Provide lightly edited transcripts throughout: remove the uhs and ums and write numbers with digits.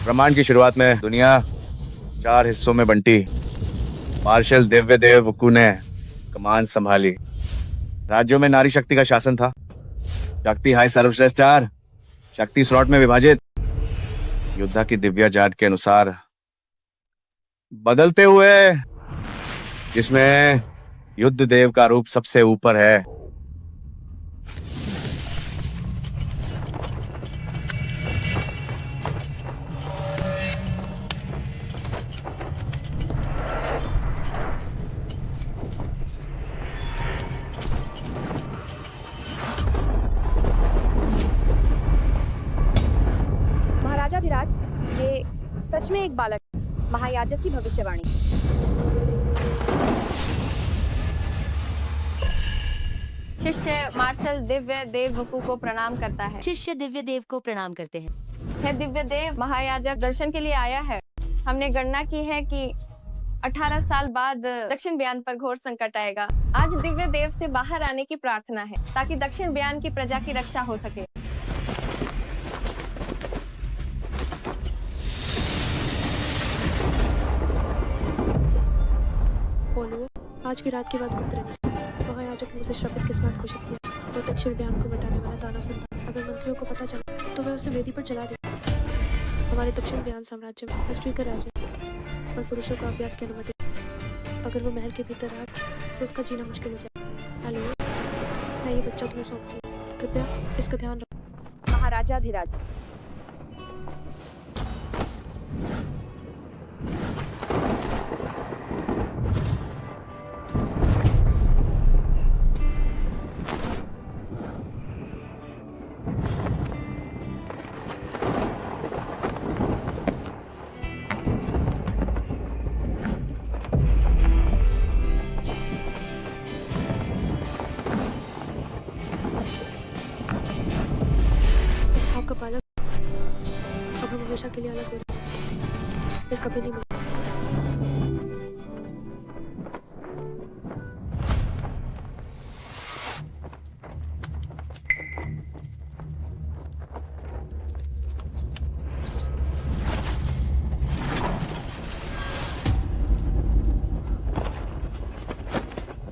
ब्रह्मांड की शुरुआत में दुनिया 4 हिस्सों में बंटी। मार्शल दिव्य देव वकू ने कमान संभाली। राज्यों में नारी शक्ति का शासन था। शक्ति हाई सर्वश्रेष्ठ 4, शक्ति स्लॉट में विभाजित, योद्धा की दिव्या जाट के अनुसार बदलते हुए, जिसमें युद्ध देव का रूप सबसे ऊपर है। महाराजा धीराज, ये सच में एक बालक, महायाजक की भविष्यवाणी। शिष्य मार्शल दिव्य देव वकू को प्रणाम करता है। शिष्य दिव्य देव को प्रणाम करते हैं। है दिव्य देव, महायाजक दर्शन के लिए आया है। हमने गणना की है कि 18 साल बाद दक्षिण ब्यान पर घोर संकट आएगा। आज दिव्य देव से बाहर आने की प्रार्थना है ताकि दक्षिण ब्यान की प्रजा की रक्षा हो सके। बोलो, आज की रात के बाद गुप्त रहना चाहिए। महायाजक ने उसे श्रापित किस्मत घोषित किया। वो दक्षिण ब्यान को मिटाने वाला दानव संतान। अगर मंत्रियों को पता चला तो वे उसे वेदी पर जला देंगे। हमारे दक्षिण ब्यान साम्राज्य में स्त्री का राज है और पुरुषों को अभ्यास की अनुमति। अगर वो महल के भीतर आए तो उसका जीना मुश्किल हो जाए। हेलो, मैं ये बच्चा तुम्हें सौंपती हूँ। कृपया इसका ध्यान रखो। महाराजा धीराज, आपका बालक अब हम हमेशा के लिए अलग हो रहे हैं। फिर कभी नहीं मिलेंगे।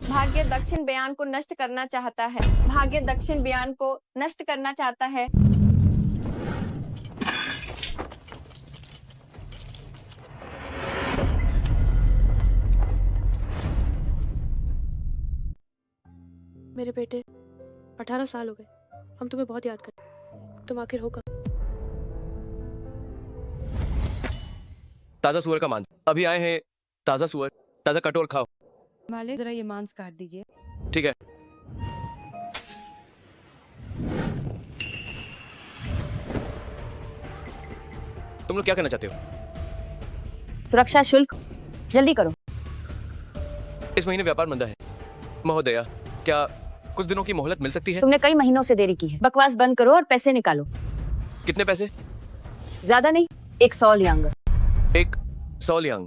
भाग्य दक्षिण ब्यान को नष्ट करना चाहता है। भाग्य दक्षिण ब्यान को नष्ट करना चाहता है। मेरे बेटे, 18 साल हो गए। हम तुम्हें बहुत याद करते। तुम आखिर हो कब? ताजा सुअर का मांस अभी आए हैं। ताजा सुअर, ताजा कटोर खाओ। मालिक, जरा ये मांस काट दीजिए। ठीक है। तुम लोग क्या करना चाहते हो? सुरक्षा शुल्क जल्दी करो। इस महीने व्यापार मंदा है। महोदया, क्या कुछ दिनों की मोहलत मिल सकती है? तुमने कई महीनों से देरी की है। बकवास बंद करो और पैसे निकालो। कितने पैसे? ज्यादा नहीं, 100 लियांग। 100 लियांग।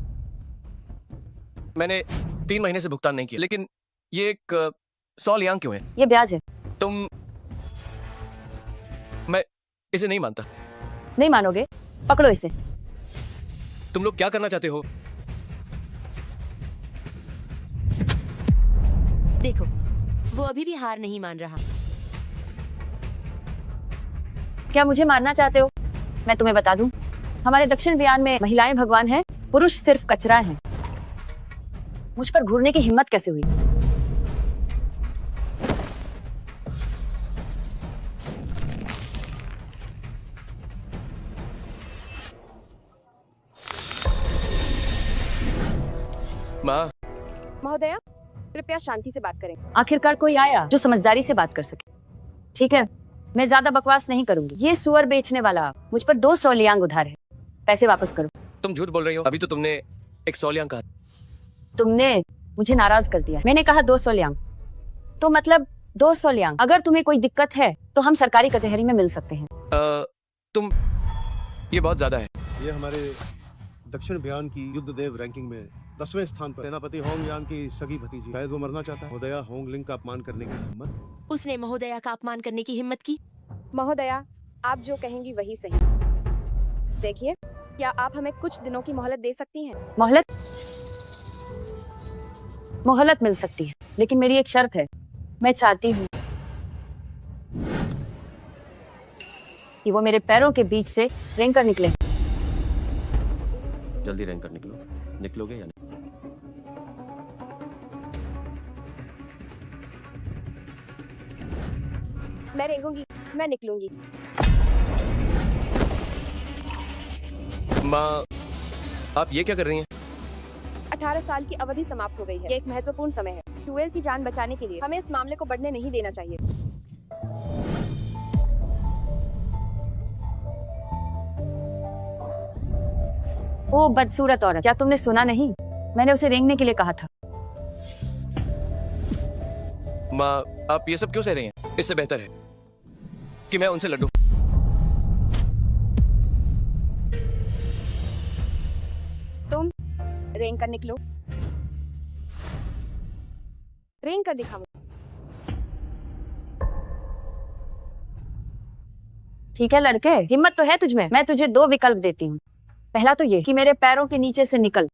मैंने 3 महीने से भुगतान नहीं किया, लेकिन ये 100 लियांग क्यों है? ये ब्याज है। मैं इसे नहीं मानता। नहीं मानोगे? पकड़ो इसे। तुम लोग क्या करना चाहते हो? देखो, वो अभी भी हार नहीं मान रहा। क्या मुझे मारना चाहते हो? मैं तुम्हें बता दूं, हमारे दक्षिण ब्यान में महिलाएं भगवान हैं, पुरुष सिर्फ कचरा हैं। मुझ पर घूरने की हिम्मत कैसे हुई? माँ, महोदया, कृपया शांति से बात करें। आखिरकार कोई आया जो समझदारी से बात कर सके। ठीक है, मैं ज्यादा बकवास नहीं करूंगी। ये सुअर बेचने वाला मुझ पर 200 लियांग उधार है। पैसे वापस करो। तुम झूठ बोल रही हो। अभी तो तुमने 100 लियांग कहा। तुमने मुझे नाराज कर दिया। मैंने कहा 200 लियांग, तो मतलब 200 लियांग। अगर तुम्हें कोई दिक्कत है तो हम सरकारी कचहरी में मिल सकते हैं। ये बहुत ज्यादा है। ये हमारे दक्षिण ब्यान की युद्ध देव रैंकिंग में 10वें स्थान पर सेनापति होंग यांग की सगी भतीजी। शायद वो मरना चाहता है। महोदया, होंग लिंग का अपमान करने की हिम्मत। उसने महोदया का अपमान करने की हिम्मत की। महोदया, आप जो कहेंगी वही सही। देखिए, क्या आप हमें कुछ दिनों की मोहलत दे सकती हैं? मोहलत मोहलत मिल सकती है, लेकिन मेरी एक शर्त है। मैं चाहती हूँ कि वो मेरे पैरों के बीच से रेंग कर निकले। जल्दी रैंक कर निकलो। निकलोगे या नहीं? मैं रेंगूंगी, मैं निकलूंगी। माँ, आप ये क्या कर रही हैं? 18 साल की अवधि समाप्त हो गई है। ये एक महत्वपूर्ण समय है। टुएल की जान बचाने के लिए हमें इस मामले को बढ़ने नहीं देना चाहिए। वो बदसूरत औरत, क्या तुमने सुना नहीं? मैंने उसे रेंगने के लिए कहा था। माँ, आप ये सब क्यों सह रही हैं? इससे बेहतर है कि मैं उनसे लड़ूं। तुम रेंग कर निकलो। रेंग कर दिखाओ। ठीक है लड़के, हिम्मत तो है तुझमें। मैं तुझे 2 विकल्प देती हूँ। पहला तो ये कि मेरे पैरों के नीचे से निकल,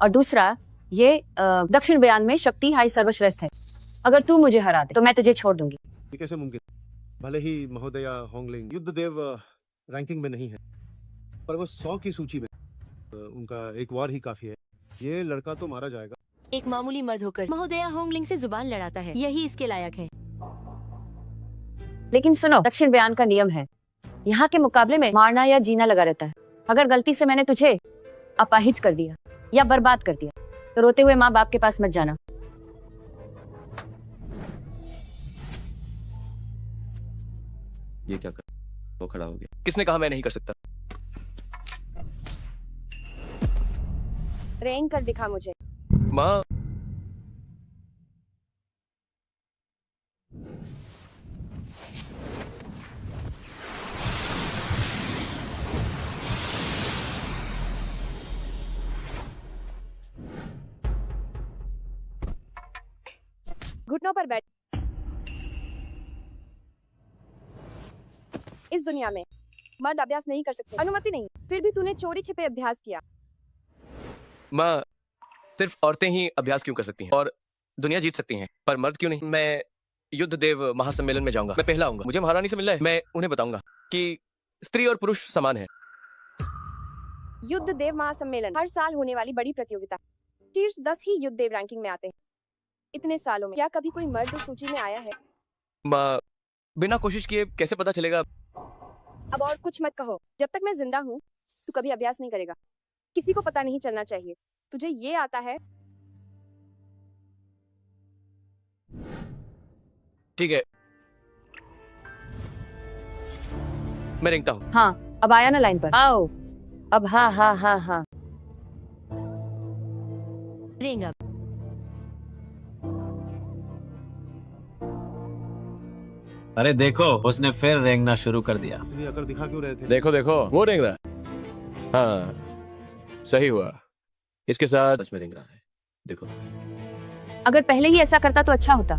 और दूसरा ये दक्षिण बयान में शक्ति हाई सर्वश्रेष्ठ है। अगर तू मुझे हरा दे तो मैं तुझे छोड़ दूंगी। ये कैसे मुमकिन? भले ही महोदया होंगलिंग युद्ध देव रैंकिंग में नहीं है, पर वो 100 की सूची में उनका एक वार ही काफी है। ये लड़का तो मारा जाएगा। एक मामूली मर्द होकर महोदया होंगलिंग से जुबान लड़ाता है, यही इसके लायक है। लेकिन सुनो, दक्षिण बयान का नियम है, यहाँ के मुकाबले में मारना या जीना लगा रहता है। अगर गलती से मैंने तुझे अपाहिज कर दिया या बर्बाद कर दिया तो रोते हुए माँ बाप के पास मत जाना। ये क्या कर? वो खड़ा हो गया। किसने कहा मैं नहीं कर सकता? रेंग कर दिखा मुझे। माँ, घुटनों पर बैठ। इस दुनिया में मर्द अभ्यास नहीं कर सकते, अनुमति नहीं। फिर भी तूने चोरी छिपे अभ्यास किया। माँ, सिर्फ औरतें ही अभ्यास क्यों कर सकती हैं और दुनिया जीत सकती हैं, पर मर्द क्यों नहीं? मैं युद्ध देव महासम्मेलन में जाऊंगा। मैं पहला आऊंगा। मुझे महारानी से मिलना है। मैं उन्हें बताऊंगा कि स्त्री और पुरुष समान है। युद्ध देव महासम्मेलन हर साल होने वाली बड़ी प्रतियोगिता। शीर्ष 10 ही युद्ध देव रैंकिंग में आते हैं। इतने सालों में क्या कभी कोई मर्द उस सूची में आया है? माँ, बिना कोशिश किए कैसे पता चलेगा? अब और कुछ मत कहो। जब तक मैं जिंदा हूँ तू कभी अभ्यास नहीं करेगा। किसी को पता नहीं चलना चाहिए। तुझे ये आता है? ठीक है, मैं रेंगता हूँ। हाँ, अब आया ना लाइन पर। आओ अब। हाँ हाँ हाँ हाँ। रेंग अब। अरे देखो, उसने फिर रेंगना शुरू कर दिया। इतनी अकड़ दिखा क्यों रहे थे? देखो देखो, वो रेंग रहा। हाँ, सही हुआ। इसके साथ सच में रेंग रहा है। देखो, अगर पहले ही ऐसा करता तो अच्छा होता।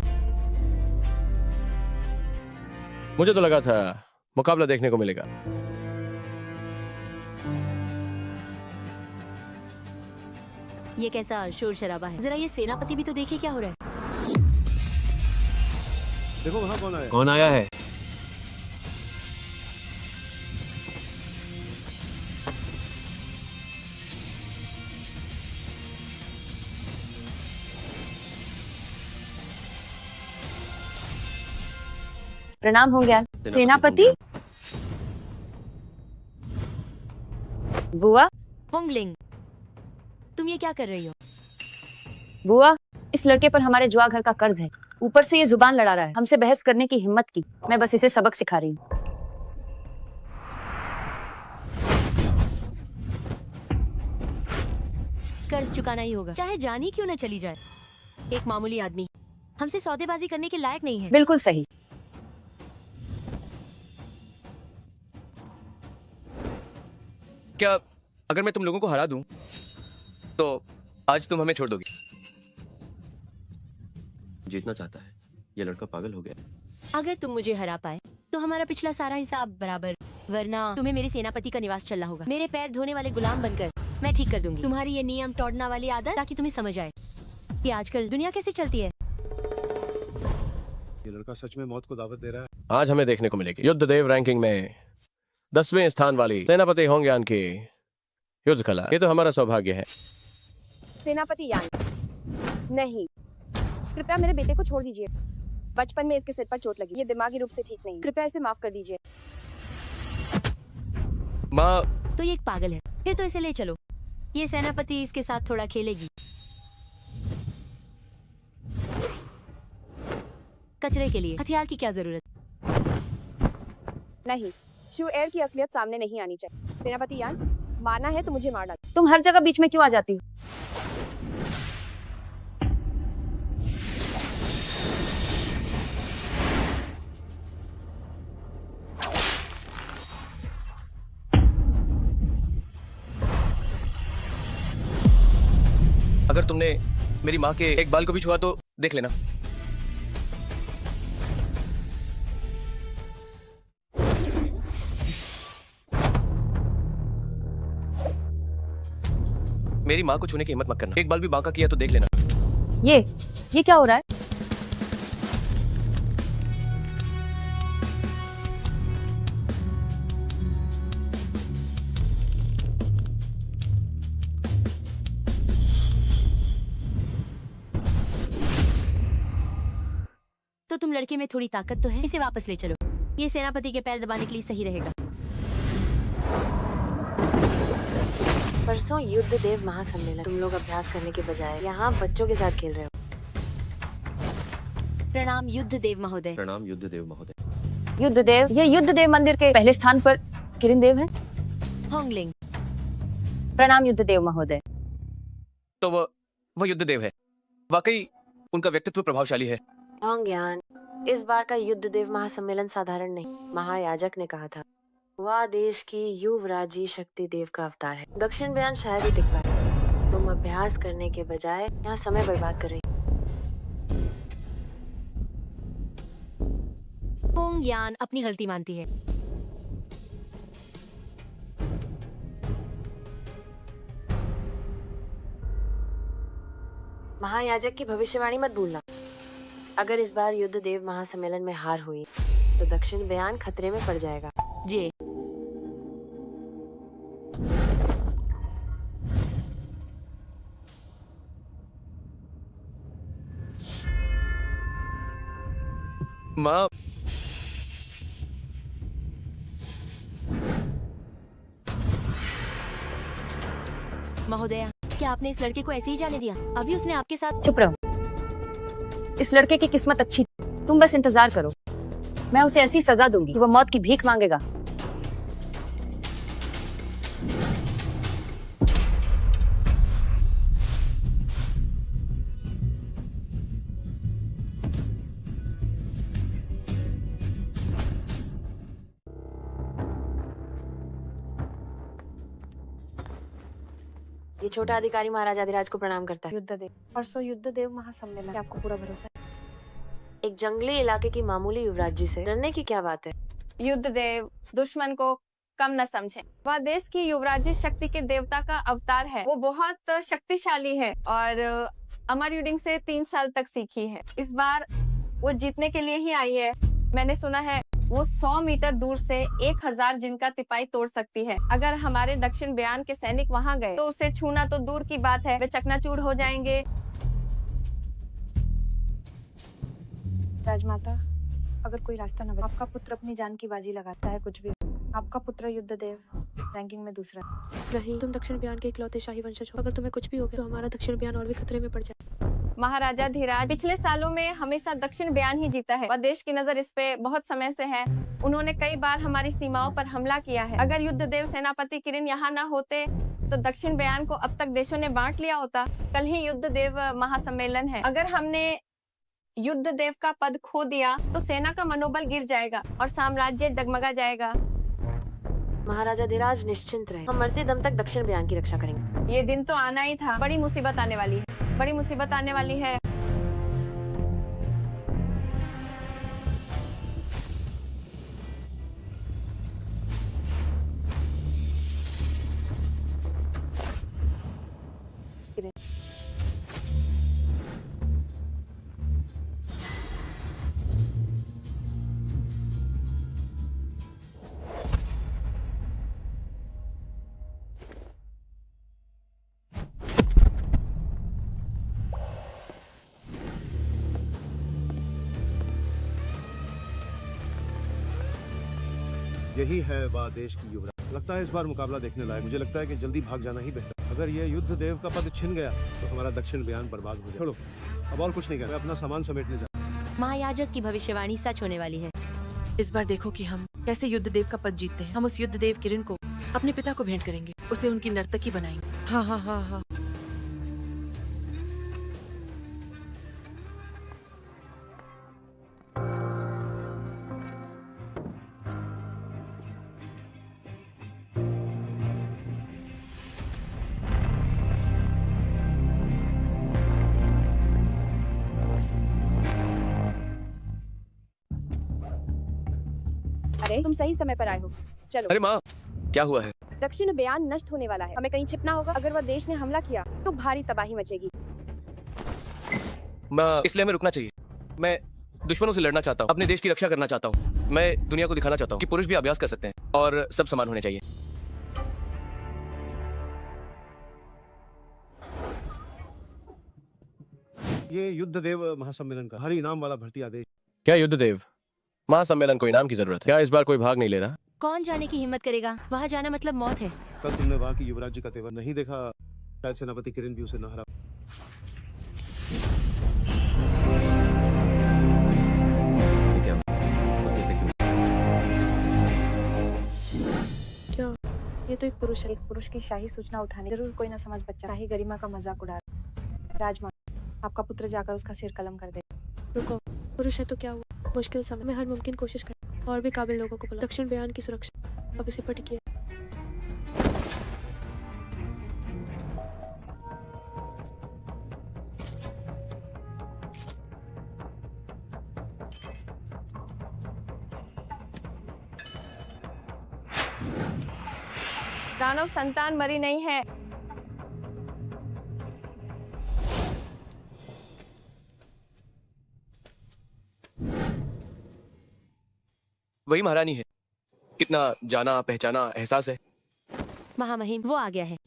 मुझे तो लगा था मुकाबला देखने को मिलेगा। ये कैसा शोर शराबा है? जरा ये सेनापति भी तो देखे क्या हो रहा है। देखो वहाँ कौन आया? कौन आया है? प्रणाम होंगे सेनापति। बुआ, होंगलिंग, तुम ये क्या कर रही हो? बुआ, इस लड़के पर हमारे जुआ घर का कर्ज है। ऊपर से ये जुबान लड़ा रहा है। हमसे बहस करने की हिम्मत की। मैं बस इसे सबक सिखा रही हूँ। कर्ज चुकाना ही होगा, चाहे जान ही क्यों न चली जाए। एक मामूली आदमी हमसे सौदेबाजी करने के लायक नहीं है। बिल्कुल सही। क्या अगर मैं तुम लोगों को हरा दूं तो आज तुम हमें छोड़ दोगी? जीतना चाहता है। ये लड़का पागल हो गया। अगर तुम मुझे हरा पाए तो हमारा पिछला सारा हिसाब बराबर वरना तुम्हें मेरे सेनापति का निवास चलना होगा। मेरे पैर धोने वाले गुलाम बनकर मैं ठीक कर दूंगी तुम्हारी ये नियम तोड़ना वाली आदत, ताकि तुम्हें समझ आए कि आजकल दुनिया कैसे चलती है। ये लड़का सच में मौत को दावत दे रहा है। आज हमें देखने को मिलेगी युद्ध देव रैंकिंग में 10वें स्थान वाली सेनापति होंग्यान की युद्ध कला। ये तो हमारा सौभाग्य है। सेनापति यान, नहीं, कृपया मेरे बेटे को छोड़ दीजिए। बचपन में इसके सिर पर चोट लगी, ये दिमागी रूप से ठीक नहीं। कृपया इसे माफ कर दीजिए। माँ, तो ये एक पागल है, फिर तो इसे ले चलो। ये सेनापति इसके साथ थोड़ा खेलेगी। कचरे के लिए हथियार की क्या जरूरत? नहीं, शू एयर की असलियत सामने नहीं आनी चाहिए। सेनापति यान, मारना है तो मुझे मार डाल। तुम हर जगह बीच में क्यों आ जाती हो? अगर तुमने मेरी माँ के एक बाल को भी छुआ तो देख लेना। मेरी माँ को छूने की हिम्मत मत करना। एक बाल भी बांका किया तो देख लेना। ये क्या हो रहा है? तो तुम लड़के में थोड़ी ताकत तो है, इसे वापस ले चलो। ये सेनापति के पैर दबाने के लिए सही रहेगा। परसों युद्ध देव महासम्मेलन, तुम लोग अभ्यास करने के बजाय यहाँ बच्चों के साथ खेल रहे हो। प्रणाम युद्ध देव महोदय। प्रणाम युद्ध देव महोदय। युद्ध देव, ये युद्ध देव मंदिर के पहले स्थान पर किरण देव है। होंगलिंग। प्रणाम युद्ध देव महोदय। तो वो युद्ध देव है। वाकई उनका व्यक्तित्व प्रभावशाली है। होंग्यान, इस बार का युद्ध देव महासम्मेलन साधारण नहीं, महायाजक ने कहा था। वह देश की युवराजी शक्ति देव का अवतार है। दक्षिण बयान शायद ही टिक पाए। तुम अभ्यास करने के बजाय यहाँ समय बर्बाद कर रही हो। होंग्यान अपनी गलती मानती है। महायाजक की भविष्यवाणी मत भूलना। अगर इस बार युद्ध देव महासम्मेलन में हार हुई तो दक्षिण बयान खतरे में पड़ जाएगा। जी। माँ, महोदया, क्या आपने इस लड़के को ऐसे ही जाने दिया? अभी उसने आपके साथ। चुप रहो। इस लड़के की किस्मत अच्छी थी। तुम बस इंतजार करो, मैं उसे ऐसी सजा दूंगी कि वो मौत की भीख मांगेगा। ये छोटा अधिकारी महाराज अधिराज को प्रणाम करता है। युद्ध देव, परसों युद्ध देव महासम्मेलन, क्या आपको पूरा भरोसा है? एक जंगली इलाके की मामूली युवराज जी से डरने की क्या बात है? युद्ध देव दुश्मन को कम न समझे। वह देश की युवराजी शक्ति के देवता का अवतार है। वो बहुत शक्तिशाली है और अमर युडिंग से 3 साल तक सीखी है। इस बार वो जीतने के लिए ही आई है। मैंने सुना है वो 100 मीटर दूर से 1000 जिन का तिपाई तोड़ सकती है। अगर हमारे दक्षिण बयान के सैनिक वहां गए तो उसे छूना तो दूर की बात है, वे चकनाचूर हो जाएंगे। राजमाता, अगर कोई रास्ता न बचे, आपका पुत्र अपनी जान की बाजी लगाता है, कुछ भी। आपका पुत्र युद्ध देव रैंकिंग में दूसरा है। नहीं, तुम दक्षिण बयान के इकलौते शाही वंशज हो। अगर तुम्हें कुछ भी हो गया तो हमारा दक्षिण बयान और भी खतरे में पड़ जाए। महाराजा धीराज पिछले सालों में हमेशा दक्षिण बयान ही जीता है। वह देश की नजर इस पे बहुत समय से है। उन्होंने कई बार हमारी सीमाओं पर हमला किया है। अगर युद्ध देव सेनापति किरण यहाँ न होते तो दक्षिण बयान को अब तक देशों ने बांट लिया होता। कल ही युद्ध देव महासम्मेलन है। अगर हमने युद्ध देव का पद खो दिया तो सेना का मनोबल गिर जाएगा और साम्राज्य डगमगा जाएगा। महाराजा धीराज निश्चिंत रहे, हम मरते दम तक दक्षिण बयान की रक्षा करेंगे। ये दिन तो आना ही था। बड़ी मुसीबत आने वाली है, बड़ी मुसीबत आने वाली है। यही है वह देश की युवराज। लगता है इस बार मुकाबला देखने लायक। मुझे लगता है कि जल्दी भाग जाना ही बेहतर। अगर ये युद्ध देव का पद छिन गया तो हमारा दक्षिण बयान बर्बाद हो जाए। छोड़ो, अब और कुछ नहीं कर, मैं अपना सामान समेटने जा। महायाजक की भविष्यवाणी सच होने वाली है। इस बार देखो कि हम कैसे युद्ध देव का पद जीतते हैं। हम उस युद्ध देव किरण को अपने पिता को भेंट करेंगे, उसे उनकी नर्तकी बनाएंगे। हाँ हाँ हाँ हाँ। अरे तुम सही समय पर आए हो। चलो। अरे माँ, क्या हुआ है? दक्षिण बयान नष्ट होने वाला है। हमें कहीं छिपना होगा। अगर वह देश ने हमला किया तो भारी तबाही मचेगी। माँ, इसलिए हमें रुकना चाहिए। मैं दुश्मनों से लड़ना चाहता हूँ, अपने देश की रक्षा करना चाहता हूँ। मैं दुनिया को दिखाना चाहता हूँ कि पुरुष भी अभ्यास कर सकते हैं और सब समान होने चाहिए। ये युद्ध देव महासम्मेलन का भारी इनाम वाला भर्ती आदेश। क्या युद्ध देव महासम्मेलन को इनाम की जरूरत है? क्या इस बार कोई भाग नहीं ले रहा? कौन जाने की हिम्मत करेगा? वहाँ जाना मतलब मौत है। कल तुमने वहाँ की युवराज जी का तेवर नहीं देखा? शायद सेनापति किरण भी उसे न हरा। क्या उसने इसे क्यों? क्या? ये तो एक पुरुष है। एक पुरुष की शाही सूचना उठाने जरूर कोई ना समझ बच्चा शाही गरिमा का मजाक उड़ा रहा। राजमा, आपका पुत्र जाकर उसका सिर कलम कर दे। रुको, पुरुष है तो क्या हुआ? मुश्किल समय में हर मुमकिन कोशिश कर और भी काबिल लोगों को बुला। दक्षिण बयान की सुरक्षा अब इसे पर टिकी है। दानव संतान मरी नहीं है। वही महारानी है। कितना जाना पहचाना एहसास है। महामहिम, वो आ गया है।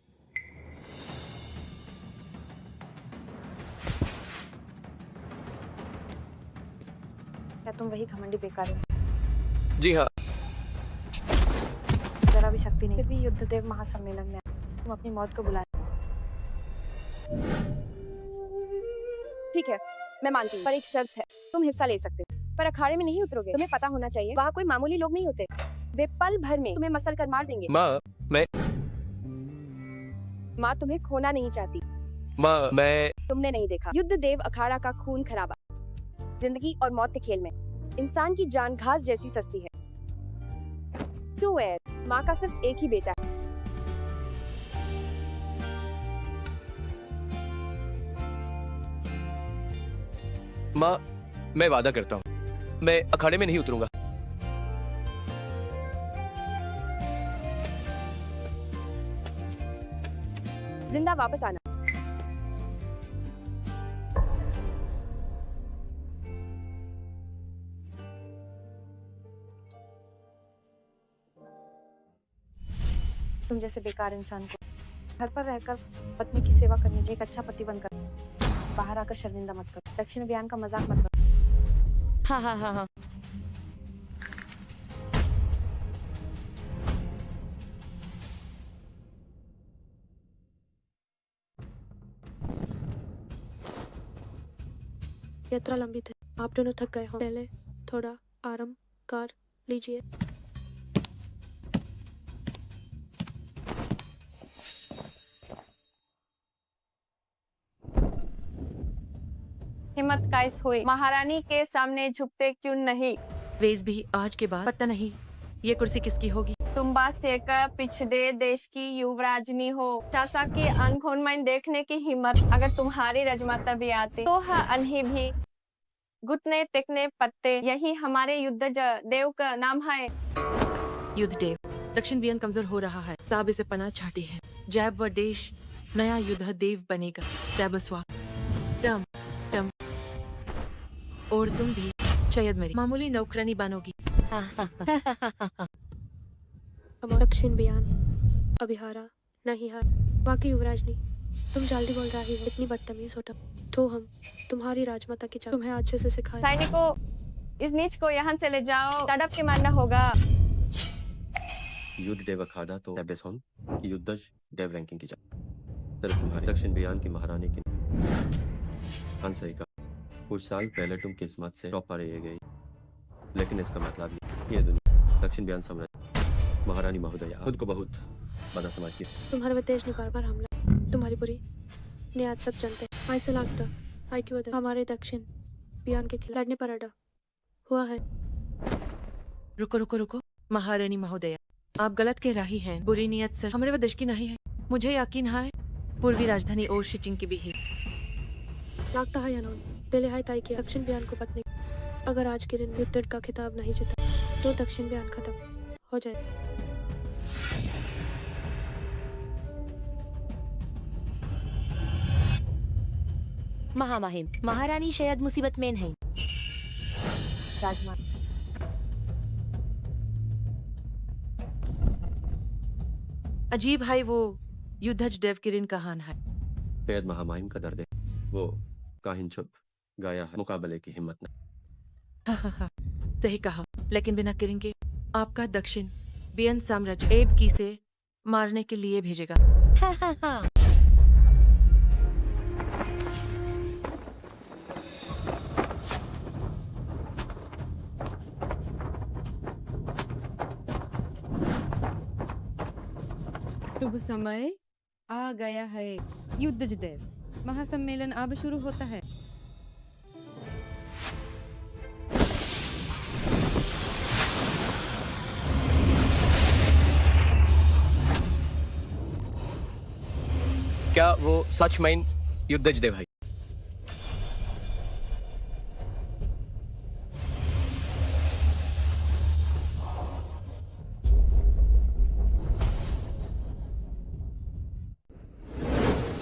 क्या तुम वही घमंडी बेकार इंसान? जी हाँ। जरा भी शक्ति नहीं, फिर भी युद्ध देव महासम्मेलन में तुम अपनी मौत को बुला। ठीक है, मैं मानती हूँ, पर एक शर्त है। तुम हिस्सा ले सकते हो, पर अखाड़े में नहीं उतरोगे। तुम्हें पता होना चाहिए, वहाँ कोई मामूली लोग नहीं होते। वे पल भर में तुम्हें मसल कर मार देंगे। माँ, माँ तुम्हें खोना नहीं चाहती। माँ, मैं तुमने नहीं देखा युद्ध देव अखाड़ा का खून खराबा। जिंदगी और मौत के खेल में इंसान की जान घास जैसी सस्ती है। क्यों है? माँ का सिर्फ एक ही बेटा है। माँ, मैं वादा करता हूँ, मैं अखाड़े में नहीं उतरूंगा। जिंदा वापस आना। तुम जैसे बेकार इंसान को घर पर रहकर पत्नी की सेवा करनी चाहिए। एक अच्छा पति बनकर बाहर आकर शर्मिंदा मत करो। दक्षिण बयान का मजाक मत करो। हाँ हाँ हाँ हाँ। यात्रा लंबी थी, आप दोनों थक गए हो। पहले थोड़ा आराम कर लीजिए। हिम्मत कैस हुई? महारानी के सामने झुकते क्यों नहीं? वेज भी आज के बाद पता नहीं ये कुर्सी किसकी होगी। तुम बात से कर पिछड़े देश की युवराजनी हो। चाचा की अनखोनमैन देखने की हिम्मत अगर तुम्हारी रजमाता भी आती तो हाँ अनही भी घुटने टेकने पत्ते। यही हमारे युद्ध देव का नाम है। युद्ध देव, दक्षिण बियान कमजोर हो रहा है। साब इसे पनाह चाहती है। जैब व देश नया युद्ध देव बनेगा। सैबस्वा टम टम। और तुम भी शायद मेरी मामूली नौकरानी बनोगी। दक्षिण बयान अभिहारा नहीं हार। वाकई युवराज नहीं, तुम जल्दी बोल रही हो। इतनी बदतमीज हो तो हम तुम्हारी राजमाता की तुम्हें अच्छे से सिखाए। सैनिकों, इस नीच को यहाँ से ले जाओ। तड़प के मारना होगा। युद्ध देव अखाड़ा तो एबेसॉन की युद्धज देव रैंकिंग की जा सिर्फ तुम्हारे दक्षिण बयान की महारानी की सही का कुछ साल पहले तुम किस्मत से टॉप पर रह गई, लेकिन इसका मतलब ये दुनिया दक्षिण बयान साम्राज्य महारानी महोदया खुद को बहुत बड़ा समझती है। तुम्हारे तेज ने बार बार हमला, तुम्हारी बुरी ने आज सब जानते हैं। ऐसा लगता है की वजह हमारे दक्षिण बयान के खिलाफ लड़ने पर अड़ा हुआ है। रुको रुको रुको महारानी महोदया, आप गलत कह रही हैं। बुरी नीयत सिर्फ हमारे वह देश की नहीं है, मुझे यकीन है पूर्वी राजधानी और शिचिंग की भी है। लगता है यानोन पहले है तय किया दक्षिण बयान को पत्नी अगर आज के दिन युद्ध का खिताब नहीं जीता तो दक्षिण बयान खत्म हो जाए। महामहिम, महारानी शायद मुसीबत में नहीं। राजमाता अजीब है वो युद्धज देव किरण कहान है। बेद महामाहिम का दर्द है, वो काहिन चुप गाया है, मुकाबले की हिम्मत नहीं। सही कहा, लेकिन बिना किरण के आपका दक्षिण बियन साम्राज्य एब की से मारने के लिए भेजेगा। शुभ समय आ गया है। युद्धज देव महासम्मेलन अब शुरू होता है। क्या वो सच में युद्धज देव है?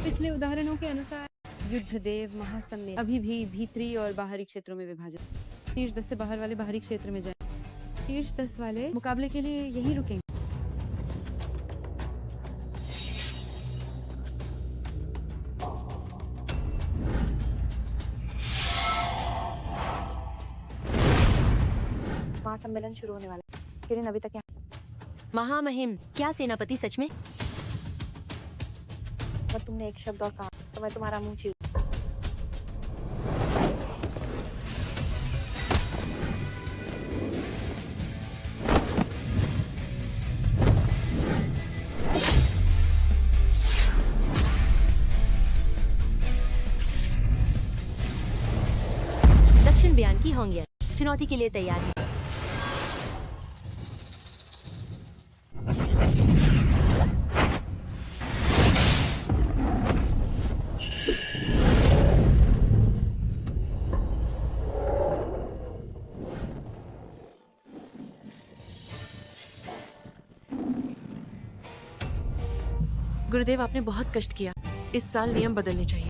पिछले उदाहरणों के अनुसार युद्ध देव महासम्मेलन अभी भी भीतरी और बाहरी क्षेत्रों में विभाजित। शीर्ष 10 से बाहर वाले बाहरी क्षेत्र में जाएं। शीर्ष 10 वाले मुकाबले के लिए यहीं रुकेंगे। महासम्मेलन शुरू होने वाला है। किरण अभी तक यहाँ महामहिम, क्या सेनापति सच में? पर तुमने एक शब्द और कहा तो मैं तुम्हारा मुंह छीन। दक्षिण बयान की होंगे चुनौती के लिए तैयार है। गुरुदेव, आपने बहुत कष्ट किया। इस साल नियम बदलने चाहिए।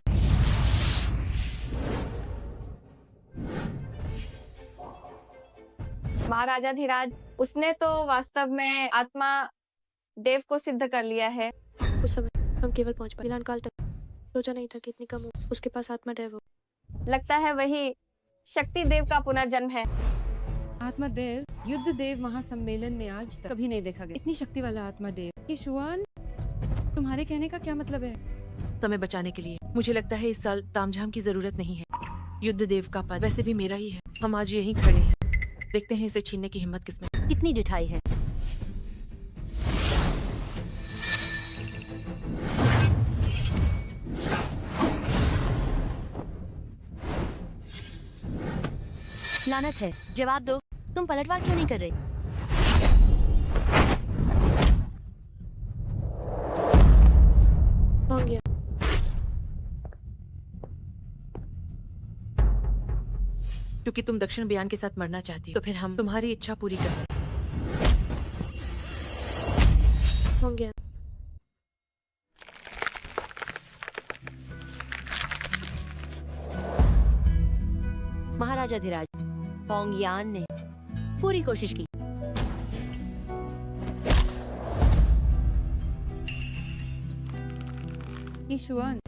महाराजा धीराज, उसने तो वास्तव में आत्मा देव को सिद्ध कर लिया है। उस समय हम केवल पहुंच पाए। मिलान काल तक सोचा नहीं था कि इतनी कम हो उसके पास आत्मा देव हो। लगता है वही शक्ति देव का पुनर्जन्म है। आत्मा देव युद्ध देव महासम्मेलन में आज तक कभी नहीं देखा गया। इतनी शक्ति वाला आत्मा देव। शुआन, तुम्हारे कहने का क्या मतलब है? समय बचाने के लिए मुझे लगता है इस साल तामझाम की जरूरत नहीं है। युद्ध देव का पद वैसे भी मेरा ही है। हम आज यहीं खड़े हैं, देखते हैं इसे छीनने की हिम्मत किसमें। कितनी डिठाई है। लानत है, जवाब दो, तुम पलटवार क्यों नहीं कर रहे? हो गया। क्योंकि तुम दक्षिण बयान के साथ मरना चाहती हो, तो फिर हम तुम्हारी इच्छा पूरी करते। हो गया। महाराजा धीराज, होंगयान ने पूरी कोशिश की। शुआन,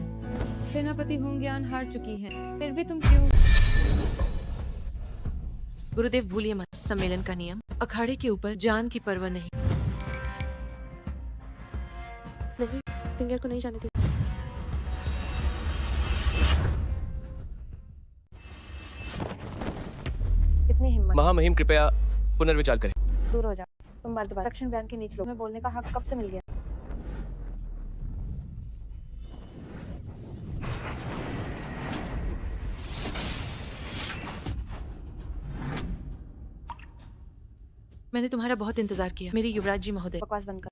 सेनापति होंगयान हार चुकी है, फिर भी तुम क्यों? गुरुदेव, भूलिए मत, सम्मेलन का नियम अखाड़े के ऊपर जान की परवाह नहीं। जिंगर को नहीं जाने दी। कितनी हिम्मत। महामहिम कृपया पुनर्विचार करें। दूर हो जा, तुम मर्द बात। दक्षिण बयान के नीच लोग में बोलने का हक कब से मिल गया? मैंने तुम्हारा बहुत इंतजार किया मेरी युवराज जी महोदय। बकवास बंद कर।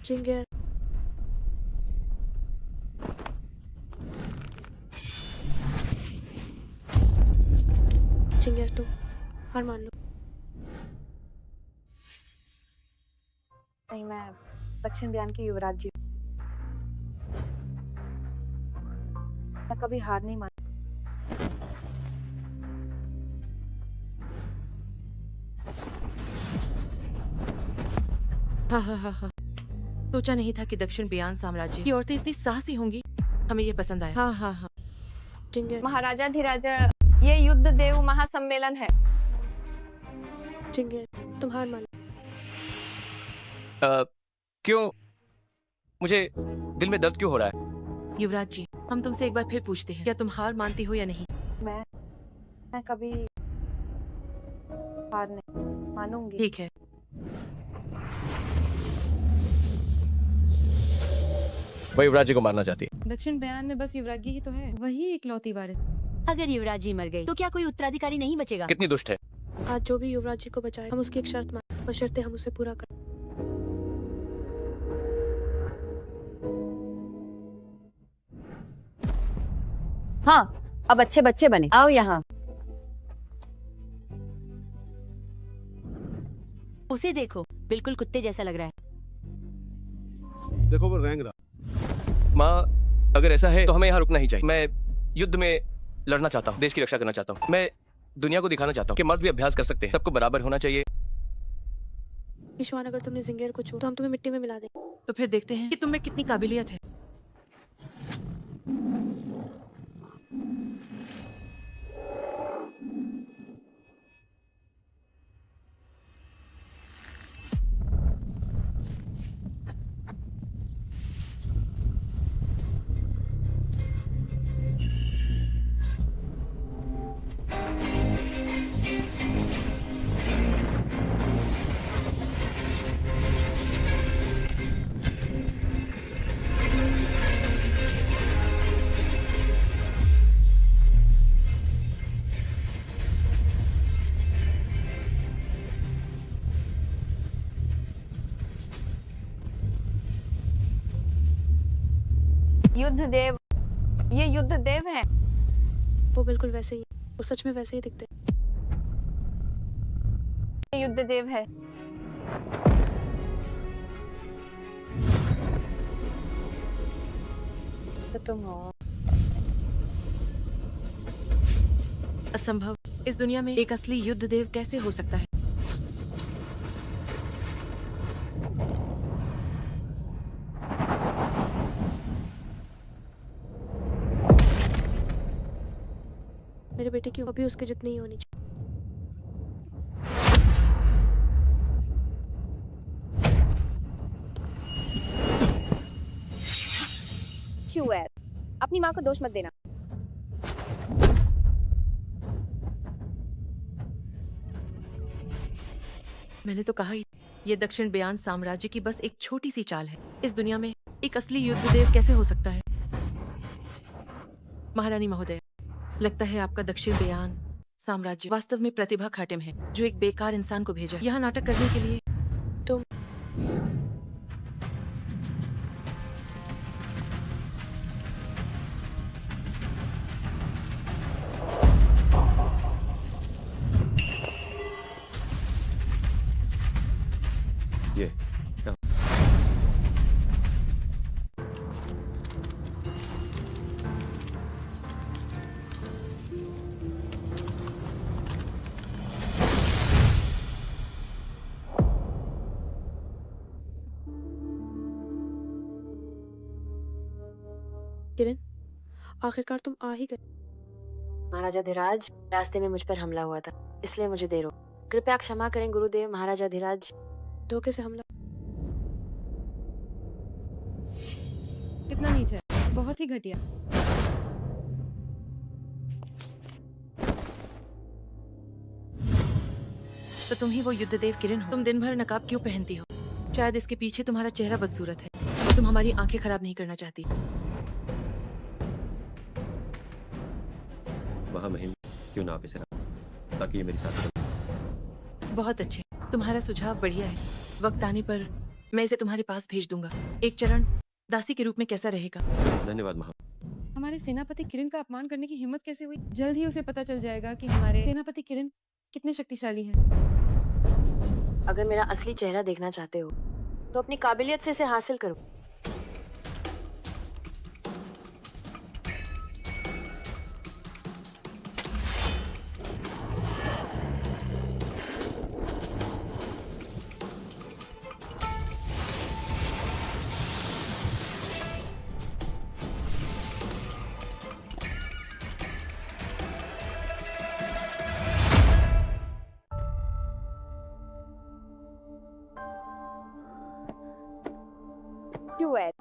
जिंगर, जिंगर तुम हार मान लो। नहीं, मैं दक्षिण बयान की युवराज जी हूँ। मैं कभी हार नहीं मान। हाँ हाँ हाँ हाँ, सोचा नहीं था कि दक्षिण बयान साम्राज्य की औरतें इतनी साहसी होंगी। हमें ये पसंद आया। हाँ हाँ हाँ। जिंगर, महाराजा धीराजा, ये युद्ध देव महासम्मेलन है। जिंगर तुम हार मान लो। क्यों? मुझे दिल में दर्द क्यों हो रहा है? युवराज जी, हम तुमसे एक बार फिर पूछते हैं, क्या तुम हार मानती हो या नहीं? मैं कभी हार नहीं मानूंगी। ठीक है। वह युवराज जी को मारना चाहती है। दक्षिण बयान में बस युवरागी ही तो है, वही इकलौती वारिस। अगर युवराज जी मर गए तो क्या कोई उत्तराधिकारी नहीं बचेगा? कितनी दुष्ट है। आज जो भी युवराज जी को बचाए, हम उसकी एक शर्त मान, बशर्ते हम उसे पूरा करें। हाँ, अब अच्छे बच्चे बने, आओ यहाँ। उसे देखो, बिल्कुल कुत्ते जैसा लग रहा है। देखो वो रेंग रहा। माँ, अगर ऐसा है तो हमें यहाँ रुकना ही चाहिए। मैं युद्ध में लड़ना चाहता हूँ, देश की रक्षा करना चाहता हूँ। मैं दुनिया को दिखाना चाहता हूँ कि मर्द भी अभ्यास कर सकते हैं, सबको बराबर होना चाहिए। ईशवान, अगर तुमने जिंगर को छू तो हम तुम्हें मिट्टी में मिला देंगे। तो फिर देखते हैं कि तुम में कितनी काबिलियत है। युद्ध देव, ये युद्ध देव है। वो बिल्कुल वैसे ही, वो सच में वैसे ही दिखते हैं। ये युद्ध देव है। तो तुम हो। असंभव, इस दुनिया में एक असली युद्ध देव कैसे हो सकता है? मेरे बेटे की भी उसके जितनी ही होनी चाहिए। चुएर, अपनी माँ को दोष मत देना। मैंने तो कहा ही, ये दक्षिण बयान साम्राज्य की बस एक छोटी सी चाल है। इस दुनिया में एक असली युद्ध देव कैसे हो सकता है? महारानी महोदय, लगता है आपका दक्षिण बयान साम्राज्य वास्तव में प्रतिभा खाटिम है, जो एक बेकार इंसान को भेजा यहाँ नाटक करने के लिए। तुम ये किरण, आखिरकार तुम आ ही गए। महाराजा धीराज, रास्ते में मुझ पर हमला हुआ था, इसलिए मुझे देर हो। कृपया क्षमा करें गुरुदेव। महाराजा धीराज, धोखे से हमला। कितना नीच है, बहुत ही घटिया। तो तुम ही वो युद्धदेव किरण हो। तुम दिन भर नकाब क्यों पहनती हो? शायद इसके पीछे तुम्हारा चेहरा बदसूरत है और तुम हमारी आंखें खराब नहीं करना चाहती। महामहिम, क्यों ना आप इसे रखें, ताकि ये मेरी साथ चले। बहुत अच्छे, तुम्हारा सुझाव बढ़िया है। वक्त आने पर मैं इसे तुम्हारे पास भेज दूंगा। एक चरण दासी के रूप में कैसा रहेगा? धन्यवाद महा। हमारे सेनापति किरण का अपमान करने की हिम्मत कैसे हुई? जल्द ही उसे पता चल जाएगा कि हमारे सेनापति किरण कितने शक्तिशाली हैं। अगर मेरा असली चेहरा देखना चाहते हो तो अपनी काबिलियत से इसे हासिल करो। Duet.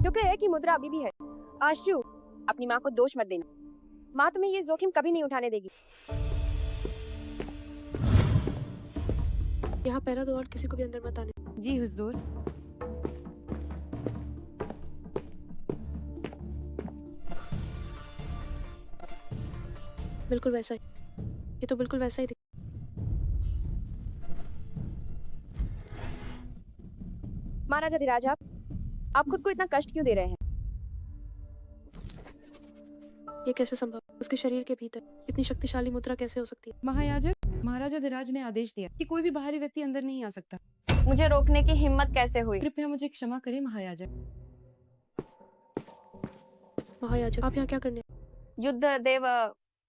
शुक्र है कि मुद्रा अभी भी है। आशु, अपनी माँ को दोष मत देना। माँ तुम्हें ये जोखिम कभी नहीं उठाने देगी। यहाँ पहरा दो और किसी को भी अंदर मत आने। जी हुजूर। बिल्कुल वैसा ही। ये तो बिल्कुल वैसा ही दिख। महाराजा धीराज, आप खुद को इतना कष्ट क्यों दे रहे हैं? ये कैसे संभव? उसके शरीर के भीतर इतनी शक्तिशाली मुद्रा कैसे हो सकती है? महायाजक, महाराजा धीराज ने आदेश दिया कि कोई भी बाहरी व्यक्ति अंदर नहीं आ सकता। मुझे रोकने की हिम्मत कैसे हुई? कृपया मुझे क्षमा करें महायाजक। महायाजक, आप यहाँ क्या करने? युद्ध देव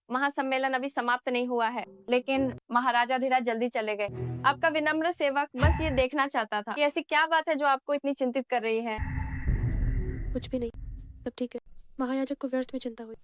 महासम्मेलन अभी समाप्त नहीं हुआ है, लेकिन महाराजा धीराज जल्दी चले गए। आपका विनम्र सेवक बस ये देखना चाहता था कि ऐसी क्या बात है जो आपको इतनी चिंतित कर रही है। कुछ भी नहीं, सब ठीक है। महायाजक को व्यर्थ में चिंता हुई।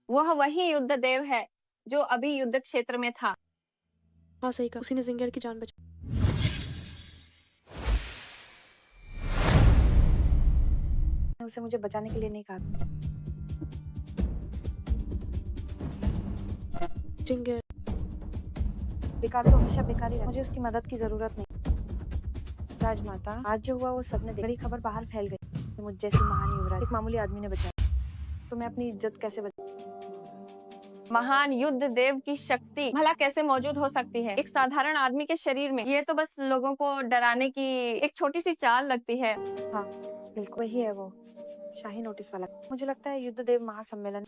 वह वही युद्ध देव है जो अभी युद्ध क्षेत्र में था। हाँ सही कहा, उसी ने जिंगर की जान बचाई। उसे मुझे बचाने के लिए नहीं कहा। जिंगर बेकार तो हमेशा बेकार ही रहा। मुझे उसकी मदद की जरूरत नहीं। राजमाता, आज जो हुआ वो सबने देखा। बड़ी खबर बाहर फैल गई। मुझ जैसी महान युवराज एक मामूली आदमी ने बचाया, तो मैं अपनी इज्जत कैसे बचा? महान युद्ध देव की शक्ति भला कैसे मौजूद हो सकती है एक साधारण आदमी के शरीर में? ये तो बस लोगों को डराने की एक छोटी सी चाल लगती है। हाँ बिल्कुल वही है वो शाही नोटिस वाला। मुझे लगता है युद्ध देव महासम्मेलन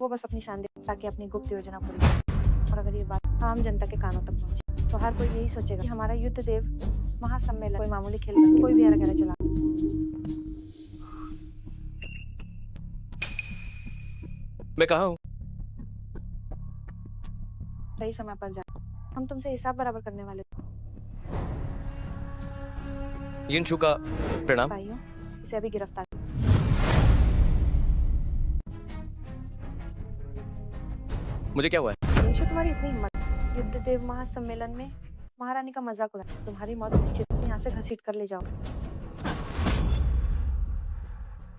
वो बस अपनी शान दे ताकि अपनी गुप्त योजना पूरी कर सके। और अगर ये बात आम जनता के कानों तक पहुंचे तो हर कोई यही सोचेगा कि हमारा युद्ध देव महासम्मेलन कोई मामूली खेल बन के कोई भी गहरा चला। मैं कहाँ हूँ? सही समय पर जा। हम तुमसे हिसाब बराबर करने वाले थे। यिनशु का प्रणाम। भाइयों, इसे अभी गिरफ्तार। मुझे क्या हुआ है? यिनशु, तुम्हारी इतनी हिम्मत, युद्ध देव महासम्मेलन में महारानी का मजाक उड़ा। तुम्हारी मौत निश्चित। यहाँ से घसीट कर ले जाओ।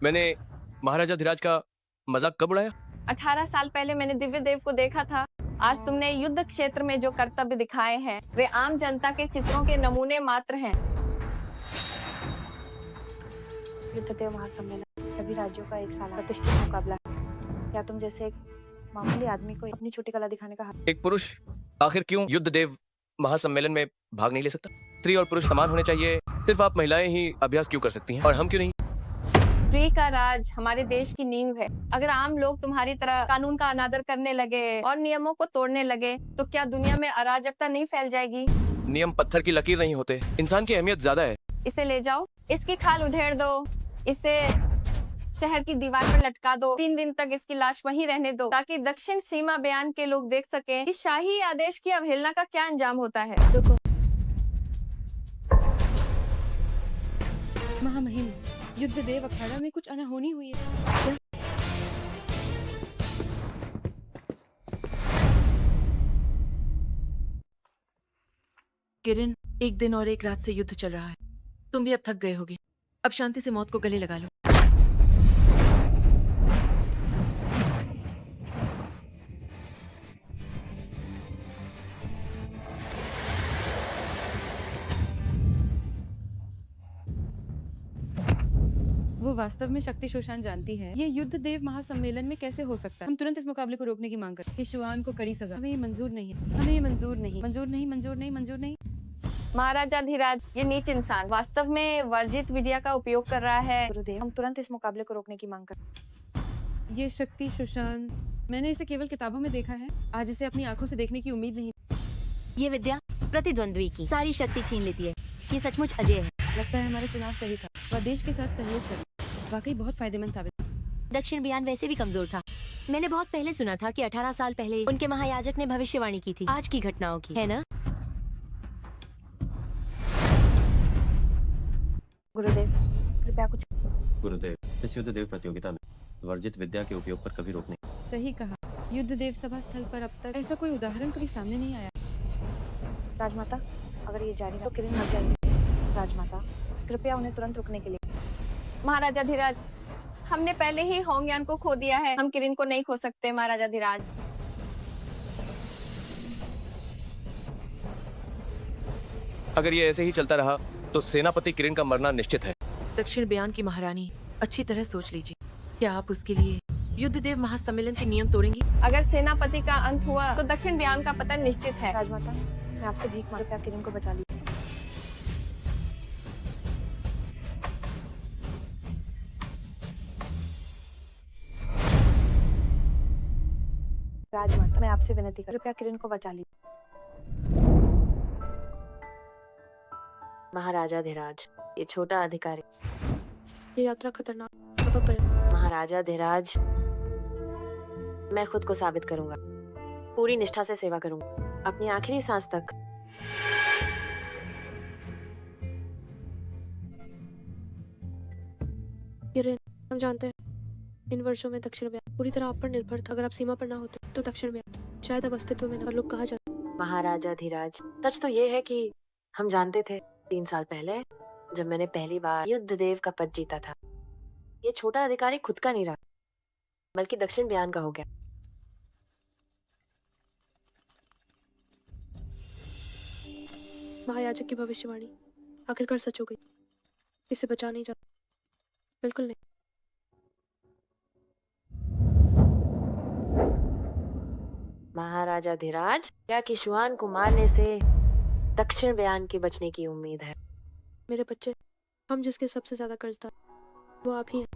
मैंने महाराजा धीराज का मजाक कब उड़ाया? 18 साल पहले मैंने दिव्य देव को देखा था। आज तुमने युद्ध क्षेत्र में जो कर्तव्य दिखाए हैं वे आम जनता के चित्रों के नमूने मात्र हैं। युद्ध देव महासम्मेलन सभी राज्यों का एक साल प्रतिष्ठित मुकाबला है। क्या तुम जैसे एक मामूली आदमी को अपनी छोटी कला दिखाने का हक? एक पुरुष आखिर क्यों युद्ध देव महासम्मेलन में भाग नहीं ले सकता? स्त्री और पुरुष समान होने चाहिए। सिर्फ आप महिलाएं ही अभ्यास क्यों कर सकती हैं और हम क्यों नहीं? स्त्री का राज हमारे देश की नींव है। अगर आम लोग तुम्हारी तरह कानून का अनादर करने लगे और नियमों को तोड़ने लगे तो क्या दुनिया में अराजकता नहीं फैल जाएगी? नियम पत्थर की लकीर नहीं होते। इंसान की अहमियत ज्यादा है। इसे ले जाओ, इसकी खाल उधेड़ दो, इसे शहर की दीवार पर लटका दो, 3 दिन तक इसकी लाश वहीं रहने दो, ताकि दक्षिण सीमा बयान के लोग देख सकें कि शाही आदेश की अवहेलना का क्या अंजाम होता है। रुको, महामहिम, युद्ध देव अखाड़ा में कुछ अनहोनी हुई है। किरण, एक दिन और एक रात से युद्ध चल रहा है। तुम भी अब थक गए होगे। अब शांति से मौत को गले लगा लो। वो वास्तव में शक्ति शोषान जानती है। ये युद्ध देव महासम्मेलन में कैसे हो सकता है? हम तुरंत इस मुकाबले को रोकने की मांग करते हैं। शिवान को कड़ी सजा। हमें ये मंजूर नहीं है। हमें ये मंजूर नहीं, मंजूर नहीं, मंजूर नहीं, मंजूर नहीं। महाराजा धीराज, ये नीच इंसान वास्तव में वर्जित विद्या का उपयोग कर रहा है। गुरुदेव, हम तुरंत इस मुकाबले को रोकने की मांग करते हैं। ये शक्ति शोषान, मैंने इसे केवल किताबों में देखा है। आज इसे अपनी आंखों से देखने की उम्मीद नहीं। ये विद्या प्रतिद्वंद्वी की सारी शक्ति छीन लेती है। ये सचमुच अजय है। लगता है हमारा चुनाव सही था। वह देश के साथ सहयोग कर वाकई बहुत फायदेमंद साबित। दक्षिण बयान वैसे भी कमजोर था। मैंने बहुत पहले सुना था कि 18 साल पहले उनके महायाजक ने भविष्यवाणी की थी आज की घटनाओं की, है ना? गुरुदेव, कृपया कुछ। गुरुदेव, इस युद्ध देव प्रतियोगिता में वर्जित विद्या के उपयोग पर कभी रोक नहीं। सही कहा। युद्ध देव सभा स्थल पर अब तक ऐसा कोई उदाहरण कभी सामने नहीं आया। राजमाता, अगर ये जारी रहा तो किरण मर जाएगी। राजमाता, कृपया उन्हें तुरंत रुकने के लिए। महाराजा धीराज, हमने पहले ही होंगयान को खो दिया है। हम किरण को नहीं खो सकते महाराजा धीराज। अगर ये ऐसे ही चलता रहा तो सेनापति किरण का मरना निश्चित है। दक्षिण बयान की महारानी, अच्छी तरह सोच लीजिए। क्या आप उसके लिए युद्ध देव महासम्मेलन के नियम तोड़ेंगी? अगर सेनापति का अंत हुआ तो दक्षिण बयान का पतन निश्चित है। राजमाता, मैं आपसे भीख मांग, कृपया किरण को बचा लीजिए। राजमाता, मैं आपसे विनती कर, कृपया किरण को बचा लीजिए। महाराजा धीराज, ये छोटा अधिकारी। ये यात्रा खतरनाक सबब पर। महाराजा धीराज, मैं खुद को साबित करूंगा। पूरी निष्ठा से सेवा करूंगा, अपनी आखिरी सांस तक। किरण, हम जानते हैं इन वर्षों में दक्षिण बयान पूरी तरह आप पर निर्भर था। अगर आप सीमा पर ना होते तो दक्षिण बयान शायद अब अस्तित्व में न और लोग कहा जाता। महाराजा धीराज, सच तो ये है कि हम जानते थे 3 साल पहले जब मैंने पहली बार युद्ध देव का पद जीता था, ये छोटा अधिकारी खुद का नहीं रहा बल्कि दक्षिण बयान का हो गया। महायाजक की भविष्यवाणी आखिरकार सच हो गई। इसे बचा नहीं जाता, बिल्कुल नहीं। महाराजा धीराज, क्या किशुआन को मारने से दक्षिण बयान के बचने की उम्मीद है? मेरे बच्चे, हम जिसके सबसे ज्यादा कर्जदार वो आप ही हैं।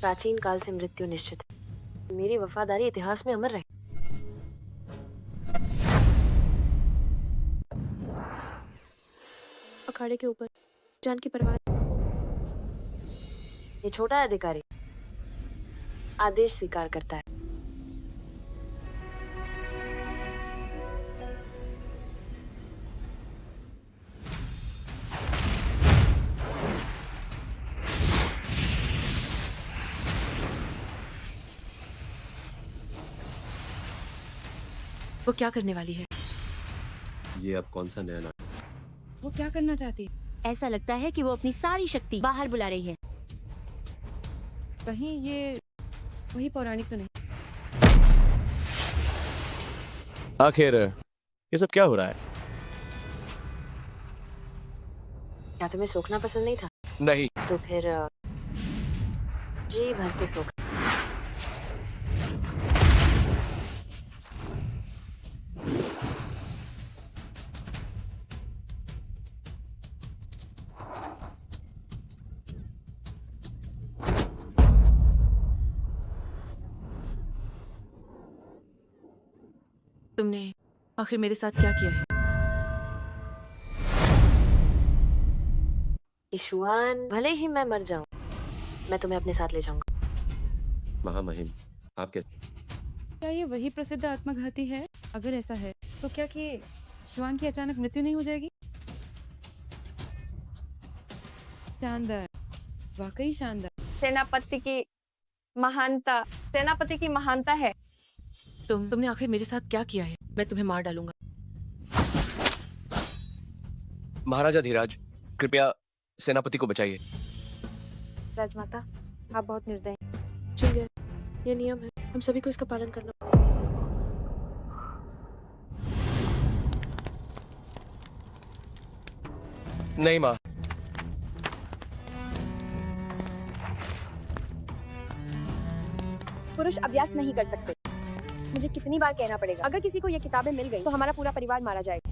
प्राचीन काल से मृत्यु निश्चित है। मेरी वफादारी इतिहास में अमर रहे। अखाड़े के ऊपर जान की परवाह। ये छोटा अधिकारी आदेश स्वीकार करता है। वो क्या करने वाली है? ये अब कौन सा नया नाटक? वो क्या करना चाहती है? ऐसा लगता है कि वो अपनी सारी शक्ति बाहर बुला रही है। कहीं ये वही पौराणिक तो नहीं? आखिर ये सब क्या हो रहा है? क्या तुम्हें सोखना पसंद नहीं था? नहीं। तो फिर जी भर के सोख। तुमने आखिर मेरे साथ क्या किया है? ईशुआन, भले ही मैं मर जाऊं, मैं तुम्हें अपने साथ ले जाऊंगा। महामहिम, आप कैसे? क्या ये वही प्रसिद्ध आत्मघाती है? अगर ऐसा है तो क्या कि श्वान की अचानक मृत्यु नहीं हो जाएगी? शानदार, वाकई शानदार। सेनापति की महानता है। तुमने आखिर मेरे साथ क्या किया है? मैं तुम्हें मार डालूंगा। महाराजा धीराज, कृपया सेनापति को बचाइए। राजमाता, आप बहुत निर्दयी हैं। चुन गए, ये नियम है, हम सभी को इसका पालन करना। नहीं माँ, पुरुष अभ्यास नहीं कर सकते। मुझे कितनी बार कहना पड़ेगा, अगर किसी को ये किताबें मिल गई तो हमारा पूरा परिवार मारा जाएगा।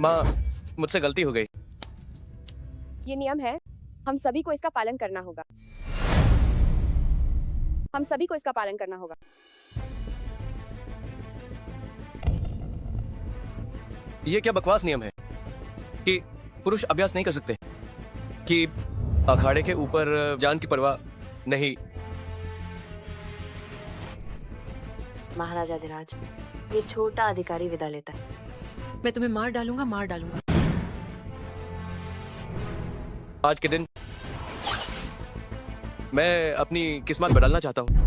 माँ, मुझसे गलती हो गई। ये नियम है, हम सभी को इसका पालन करना होगा। हम सभी को इसका पालन करना होगा। ये क्या बकवास नियम है कि पुरुष अभ्यास नहीं कर सकते, कि अखाड़े के ऊपर जान की परवाह नहीं। महाराजा धीराज, ये छोटा अधिकारी विदा लेता है। मैं तुम्हें मार डालूंगा, मार डालूंगा। आज के दिन मैं अपनी किस्मत बदलना चाहता हूँ।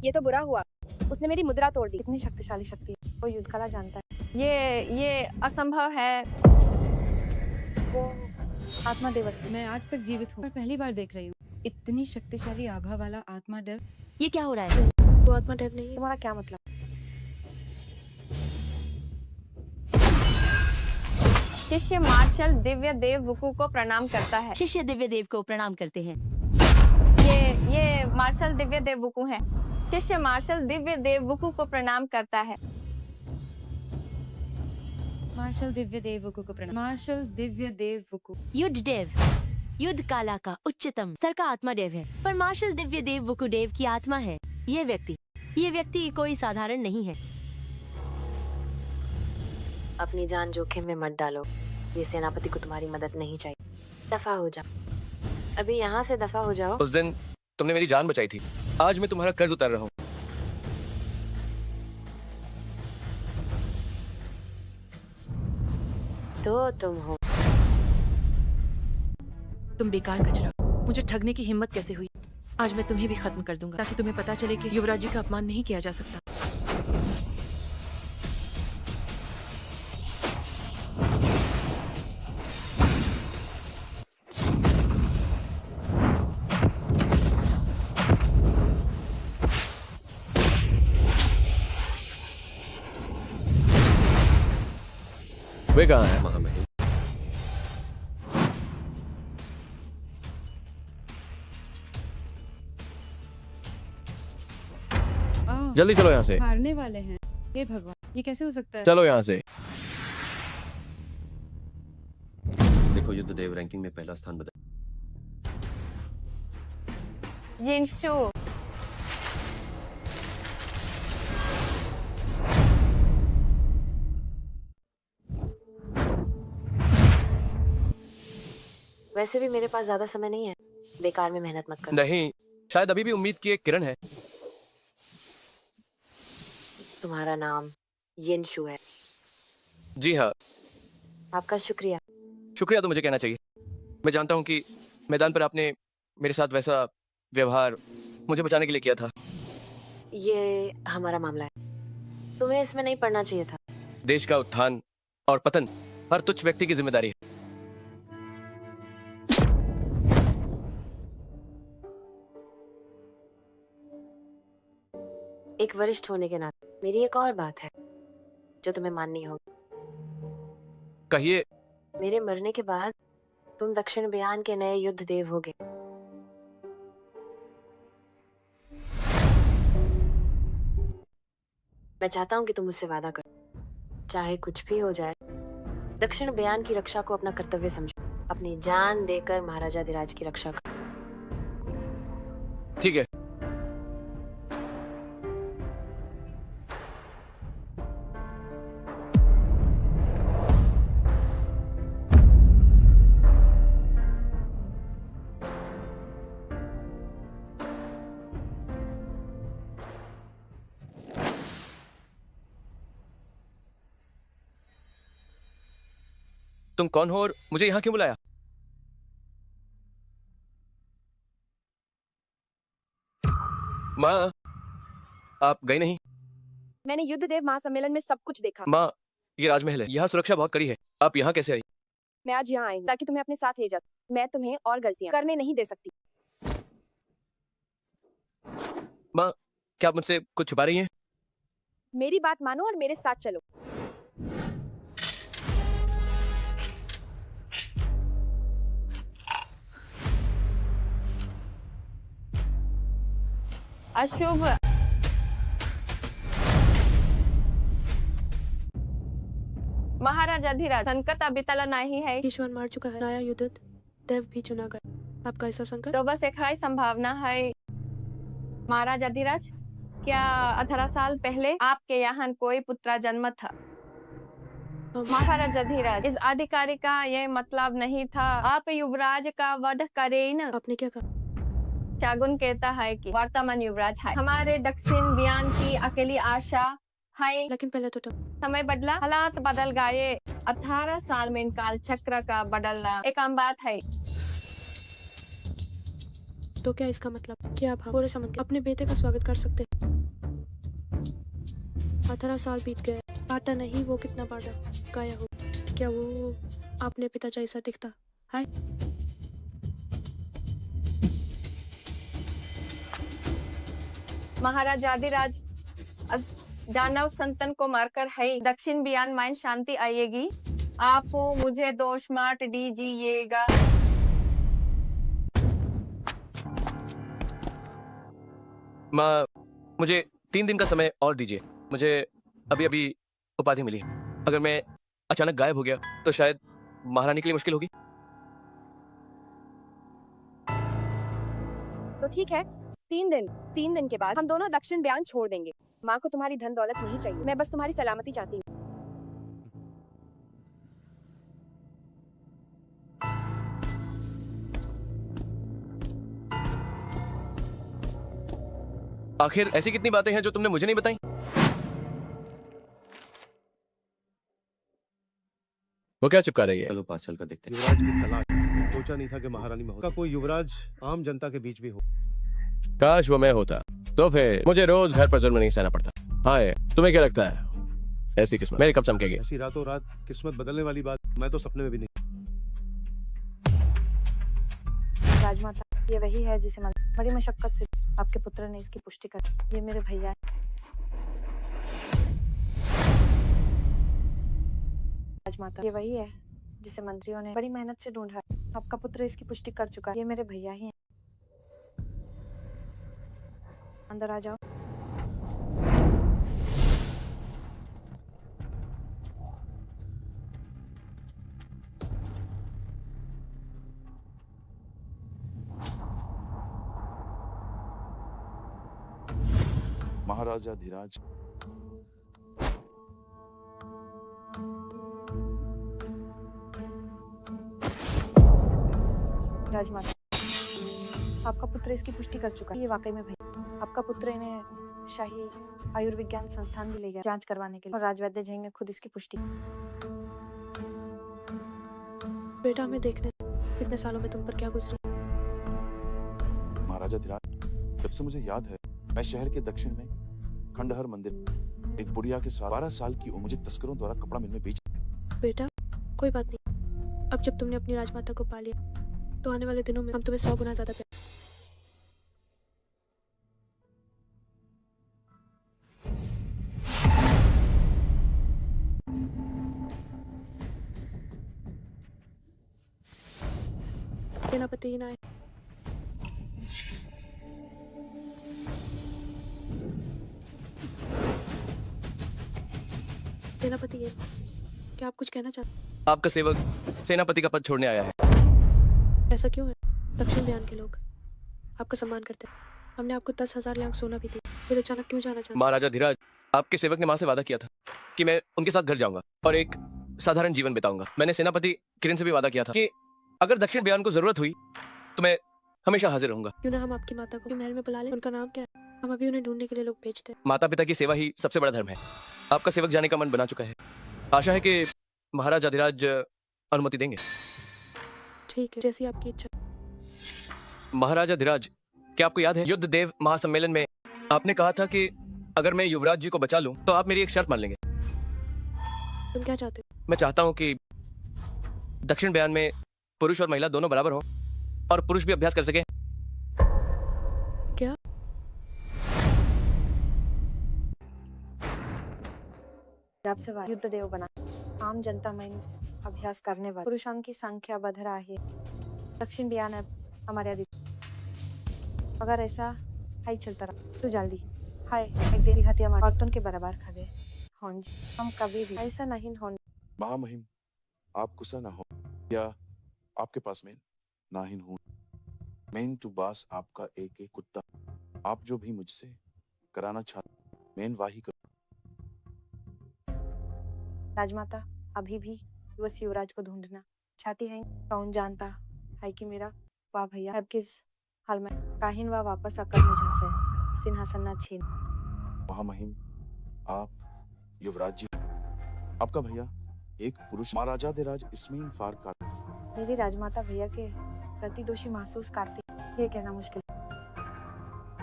ये तो बुरा हुआ, उसने मेरी मुद्रा तोड़ दी। कितनी शक्तिशाली शक्ति है, वो युद्ध कला जानता है। ये असंभव है। वो आत्मा देवर्षि। मैं आज तक जीवित हूँ, पर पहली बार देख रही हूँ इतनी शक्तिशाली आभा वाला आत्मा देव। ये क्या हो रहा है? वो आत्मा देव नहीं है। तुम्हारा क्या मतलब? शिष्य मार्शल दिव्य देव वुकू को प्रणाम करता है। शिष्य दिव्य देव को प्रणाम करते हैं। ये मार्शल दिव्य देव वुकू है। शिष्य मार्शल दिव्य देव वुकू को प्रणाम करता है। मार्शल दिव्य देव वुकू को प्रणाम। मार्शल दिव्य देव वुकू युद्ध देव, युद्ध काला का उच्चतम स्तर का आत्मा देव है, पर मार्शल दिव्य देव वुकू देव की आत्मा है। ये व्यक्ति कोई साधारण नहीं है। अपनी जान जोखिम में मत डालो। ये सेनापति को तुम्हारी मदद नहीं चाहिए। दफा हो जाओ, अभी यहाँ से दफा हो जाओ। उस दिन तुमने मेरी जान बचाई थी, आज मैं तुम्हारा कर्ज उतार रहा हूँ। तो तुम हो। तुम बेकार कचरा, मुझे ठगने की हिम्मत कैसे हुई? आज मैं तुम्हें भी खत्म कर दूंगा, ताकि तुम्हें पता चले कि युवराज जी का अपमान नहीं किया जा सकता। वे कहाँ है? महामहिम, जल्दी चलो यहाँ से। हारने वाले हैं। हे भगवान, ये कैसे हो सकता है? चलो यहाँ से। देखो युद्ध देव रैंकिंग में पहला स्थान बदल। जिनशु, वैसे भी मेरे पास ज्यादा समय नहीं है, बेकार में मेहनत मत करो। नहीं, शायद अभी भी उम्मीद की एक किरण है। तुम्हारा नाम यिनशु है। जी हाँ। आपका शुक्रिया। शुक्रिया तो मुझे कहना चाहिए। मैं जानता हूँ कि मैदान पर आपने मेरे साथ वैसा व्यवहार मुझे बचाने के लिए किया था। ये हमारा मामला है, तुम्हें इसमें नहीं पढ़ना चाहिए था। देश का उत्थान और पतन हर तुच्छ व्यक्ति की जिम्मेदारी है। एक वरिष्ठ होने के नाते मेरी एक और बात है जो तुम्हें माननी होगी। कहिए। मेरे मरने के बाद तुम दक्षिण बयान के नए युद्ध देव होगे। मैं चाहता हूँ कि तुम मुझसे वादा करो, चाहे कुछ भी हो जाए, दक्षिण बयान की रक्षा को अपना कर्तव्य समझो, अपनी जान देकर महाराजा धीराज की रक्षा करो। ठीक है। तुम कौन हो और मुझे यहाँ क्यों बुलाया? माँ, आप गई नहीं? मैंने युद्ध देव महासम्मेलन में सब कुछ देखा। माँ, ये राजमहल है, यहाँ सुरक्षा बहुत कड़ी है, आप यहाँ कैसे आई? मैं आज यहाँ आई हूँ ताकि तुम्हें अपने साथ ले जा। मैं तुम्हें और गलतियाँ करने नहीं दे सकती। माँ, क्या आप मुझसे कुछ छुपा रही हैं? मेरी बात मानो और मेरे साथ चलो। अशुभ। महाराजा धीराज, संकट अभी टला नहीं है। ईश्वर मार चुका है, नया युद्ध देव भी चुना गया। आपका ऐसा संकट? तो बस एक ही संभावना है महाराजा धीराज। क्या 18 साल पहले आपके यहाँ कोई पुत्र जन्म था? महाराजा धीराज, इस अधिकारी का यह मतलब नहीं था आप युवराज का वध करें। आपने क्या कहा? शागुन कहता है कि वर्तमान युवराज है हमारे दक्षिण बयान की अकेली आशा है। लेकिन पहले तो समय बदला, हालात बदल गए। 18 साल में इन काल चक्र का बदलना एक आम बात है। तो क्या इसका मतलब कि आप पूरे समझ अपने बेटे का स्वागत कर सकते हैं? 18 साल बीत गए, पाटा नहीं वो कितना बाटा गाया हो। क्या वो आपने पिता जैसा दिखता है? महाराजा धीराज, दानव संतन को मारकर है दक्षिण बयान में शांति आएगी। आप मुझे दोष मार दीजिएगा। माँ, मुझे 3 दिन का समय और दीजिए। मुझे अभी अभी उपाधि मिली है। अगर मैं अचानक गायब हो गया तो शायद महारानी के लिए मुश्किल होगी। तो ठीक है, 3 दिन के बाद हम दोनों दक्षिण बयान छोड़ देंगे। माँ को तुम्हारी धन दौलत नहीं चाहिए, मैं बस तुम्हारी सलामती चाहती हूँ। आखिर ऐसी कितनी बातें हैं जो तुमने मुझे नहीं बताई? वो क्या चिपका रही है? चलो पास चलकर देखते हैं। युवराज की तलाश। सोचा नहीं था कि महारानी महोदय का कोई युवराज आम जनता के बीच भी हो। काश वो मैं होता, तो फिर मुझे रोज घर पर जुल्म नहीं सहना पड़ता। हाय, तुम्हें क्या लगता है ऐसी किस्मत मेरी कब चमकेगी? ऐसी रातों रात किस्मत बदलने वाली बात मैं तो सपने में भी नहीं। राजमाता, ये वही है जिसे बड़ी मशक्कत से आपके पुत्र ने इसकी पुष्टि कर। ये मेरे भैया है। राजमाता, ये वही है जिसे मंत्रियों ने बड़ी मेहनत से ढूंढा। आपका पुत्र इसकी पुष्टि कर चुका है। ये मेरे भैया ही हैं। अंदर आ जाओ। महाराजा धीराज, राजमाता, आपका पुत्र इसकी पुष्टि कर चुका है। ये वाकई में भैया। आपका पुत्र इन्हें शाही आयुर्विज्ञान संस्थान भी ले गया जांच करवाने के लिए, और राजवैद्य जी ने खुद इसकी पुष्टि। बेटा, हमें देखने इतने सालों में तुम पर क्या गुजरी। महाराजा धीराज, जब से मुझे याद है मैं शहर के दक्षिण में खंडहर मंदिर एक बुढ़िया के साथ 12 साल की उम्र मुझे तस्करों द्वारा कपड़ा मिल में बेच। बेटा, कोई बात नहीं। अब जब तुमने अपनी राजमाता को पा लिया तो आने वाले दिनों में हम तुम्हें 100 गुना ज्यादा प्यार। सेनापति नायक। सेनापति ये क्या आप कुछ कहना चाहते आपका सेवक सेनापति का पद छोड़ने आया है। हैं? ऐसा क्यों है? दक्षिण बयान के लोग आपका सम्मान करते हैं। हमने आपको 10,000 लाख सोना भी दिया, फिर अचानक क्यों जाना चाहते हैं? महाराजा धीराज, आपके सेवक ने मां से वादा किया था कि मैं उनके साथ घर जाऊंगा और एक साधारण जीवन बिताऊंगा। मैंने सेनापति किरण से भी वादा किया था कि अगर दक्षिण बयान को जरूरत हुई तो मैं हमेशा हाजिर रहूंगा। क्यों ना हम आपकी माता को महल में बुला लें? उनका नाम क्या है? हम अभी उन्हें ढूंढने के लिए लोग भेजते हैं। माता पिता की सेवा ही सबसे बड़ा धर्म है। आपका सेवक जाने का मन बना चुका है। आशा है कि महाराजा धीराज अनुमति देंगे। ठीक है, जैसी आपकी इच्छा। महाराजा धीराज, क्या आपको याद है युद्ध देव महासम्मेलन में आपने कहा था कि अगर मैं युवराज जी को बचा लूं तो आप मेरी एक शर्त मान लेंगे? तुम क्या चाहते हो? मैं चाहता हूं कि दक्षिण बयान में पुरुष और महिला दोनों बराबर हो और पुरुष भी अभ्यास कर सके। क्या? जब से युद्ध देव बना, आम जनता में अभ्यास करने वाले पुरुषों की संख्या बढ़ रहा है। दक्षिण बयान है हमारे अधिक। अगर ऐसा हाई चलता रहा तो जल्दी हाय एक देरी हत्या मार औरतों के बराबर खड़े हों। हम कभी भी ऐसा नहीं होने। महामहिम, आप गुस्सा ना हो या आपके पास मैं नाहिन हूँ। मैं टू बास आपका एक कुत्ता। आप जो भी मुझसे कराना चाहते मैं वाही कर। राजमाता अभी भी युवराज युवराज को ढूंढना चाहती है। कौन जानता है कि मेरा वाह भैया अब किस हाल में काहिन वा वापस आकर मुझे से सिंहासन न छीन। महामहिम, आप युवराज जी, आपका भैया एक पुरुष महाराजा धीराज इसमें फार का। मेरी राजमाता भैया के प्रति दोषी महसूस करती, ये कहना मुश्किल।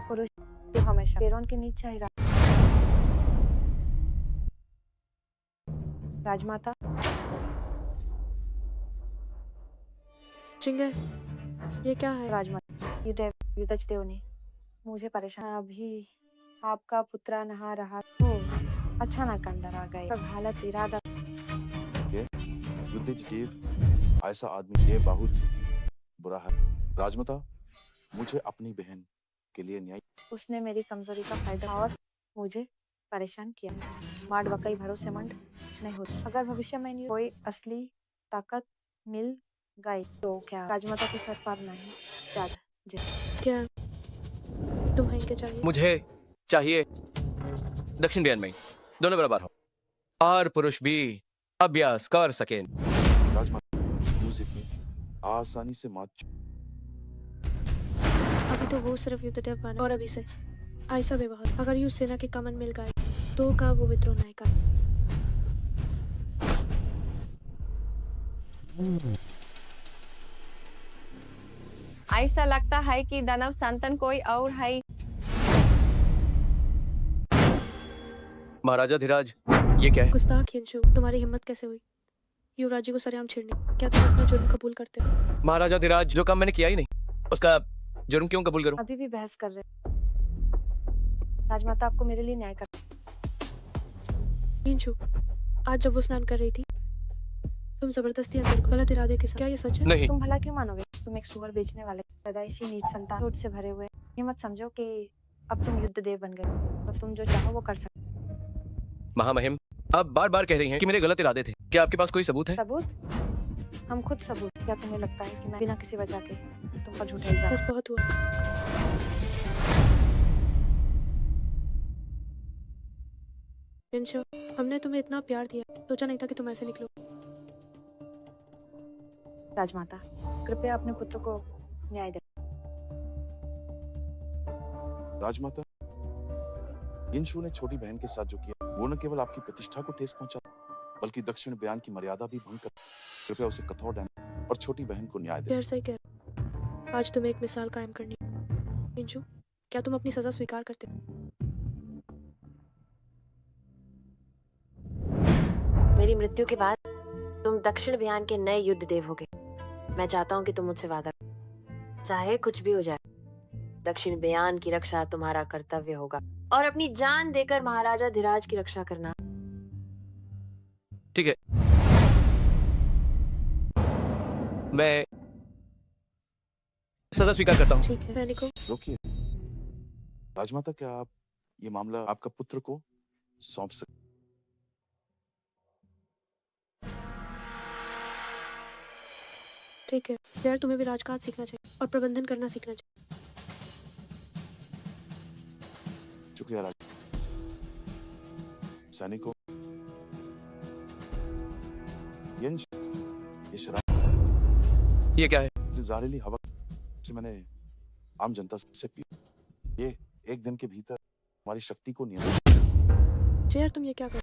पुरुष तो हमेशा पैरों के नीचे ही रहा। राजमाता चिंगे, ये क्या है? राजमाता युवराज देव ने मुझे परेशान। अभी आपका पुत्र नहा रहा हो, अचानक अंदर आ गए। हालत इरादा युद्ध देव ऐसा आदमी ये बहुत बुरा है। राजमाता, मुझे अपनी बहन के लिए न्याय। उसने मेरी कमजोरी का फायदा और मुझे परेशान किया। मार्ड वाकई भरोसेमंद नहीं होती। अगर भविष्य में कोई असली ताकत मिल गई तो क्या राजमाता के सर पर नहीं चाद। क्या तुम्हें क्या चाहिए? मुझे चाहिए दक्षिण बयान में दोनों बराबर हो और पुरुष भी अभ्यास कर सकें। राजमाता, म्यूजिक में आसानी से मात। अभी तो वो सिर्फ युद्ध देव बना और अभी से ऐसा व्यवहार। अगर युद्ध सेना के कमन मिल गए तो का वो विद्रोह नहीं कर। ऐसा लगता है कि दानव संतान कोई और है। महाराजा धीराज, ये क्या है? गुस्ताख यंशु, तुम्हारी हिम्मत कैसे हुई युवराज जी को सरेआम छेड़ने? क्या तुम अपना जुर्म कबूल करते हो? महाराजा धीराज, जो काम मैंने किया ही नहीं उसका जुर्म क्यों कबूल करूं? अभी भी बहस कर रहे। राजमाता आपको मेरे लिए न्याय कर। यंशु, आज जब वो स्नान कर रही थी तुम जबरदस्ती अंदर को गलत इरादे के साथ, क्या ये सच है? नहीं। तुम भला क्यों मानोगे? तुम एक सुअर बेचने वाले पैदाइशी नीच संतान झूठ से भरे हुए। ये मत समझो कि अब तुम युद्ध देव बन गए तो तुम जो चाहो वो कर सकते। महामहिम, आप बार बार कह रही हैं कि मेरे गलत इरादे थे। क्या आपके पास कोई सबूत है? सबूत? हम खुद सबूत। क्या तुम्हें लगता है कि मैं बिना किसी वजह के तुम पर झूठा इल्जाम? बस बहुत हुआ। यंशु, हमने तुम्हें इतना प्यार दिया, सोचा नहीं था कि तुम ऐसे निकलो। राजमाता, कृपया अपने पुत्र को न्याय दे। राजमाता, यिनशु ने छोटी बहन के साथ जो किया वो न केवल आपकी प्रतिष्ठा को ठेस पहुंचा बल्कि दक्षिण बयान की मर्यादा भी भंग कर। कृपया उसे कठोर दंड और छोटी बहन को न्याय दे। यार सही कह, आज तुम्हें एक मिसाल कायम करनी। यंशु, क्या तुम अपनी सजा स्वीकार करते हो? मेरी मृत्यु के बाद तुम दक्षिण बयान के नए युद्ध देव होगे। मैं चाहता हूँ कि तुम मुझसे वादा करो, चाहे कुछ भी हो जाए दक्षिण बयान की रक्षा तुम्हारा कर्तव्य होगा और अपनी जान देकर महाराजा धीराज की रक्षा करना। ठीक है, मैं सजा स्वीकार करता हूँ। ठीक है सैनिकों, रोकिए राजमाता, क्या आप ये मामला आपका पुत्र को सौंप सकते? ठीक है यार, तुम्हें भी राजकाज सीखना चाहिए और प्रबंधन करना सीखना चाहिए। शुक्रिया राज। सैनिकों, ये शराब ये क्या है? जहरीली हवा से मैंने आम जनता से पी। ये एक दिन के भीतर हमारी शक्ति को नियंत्रित। यार तुम ये क्या कर?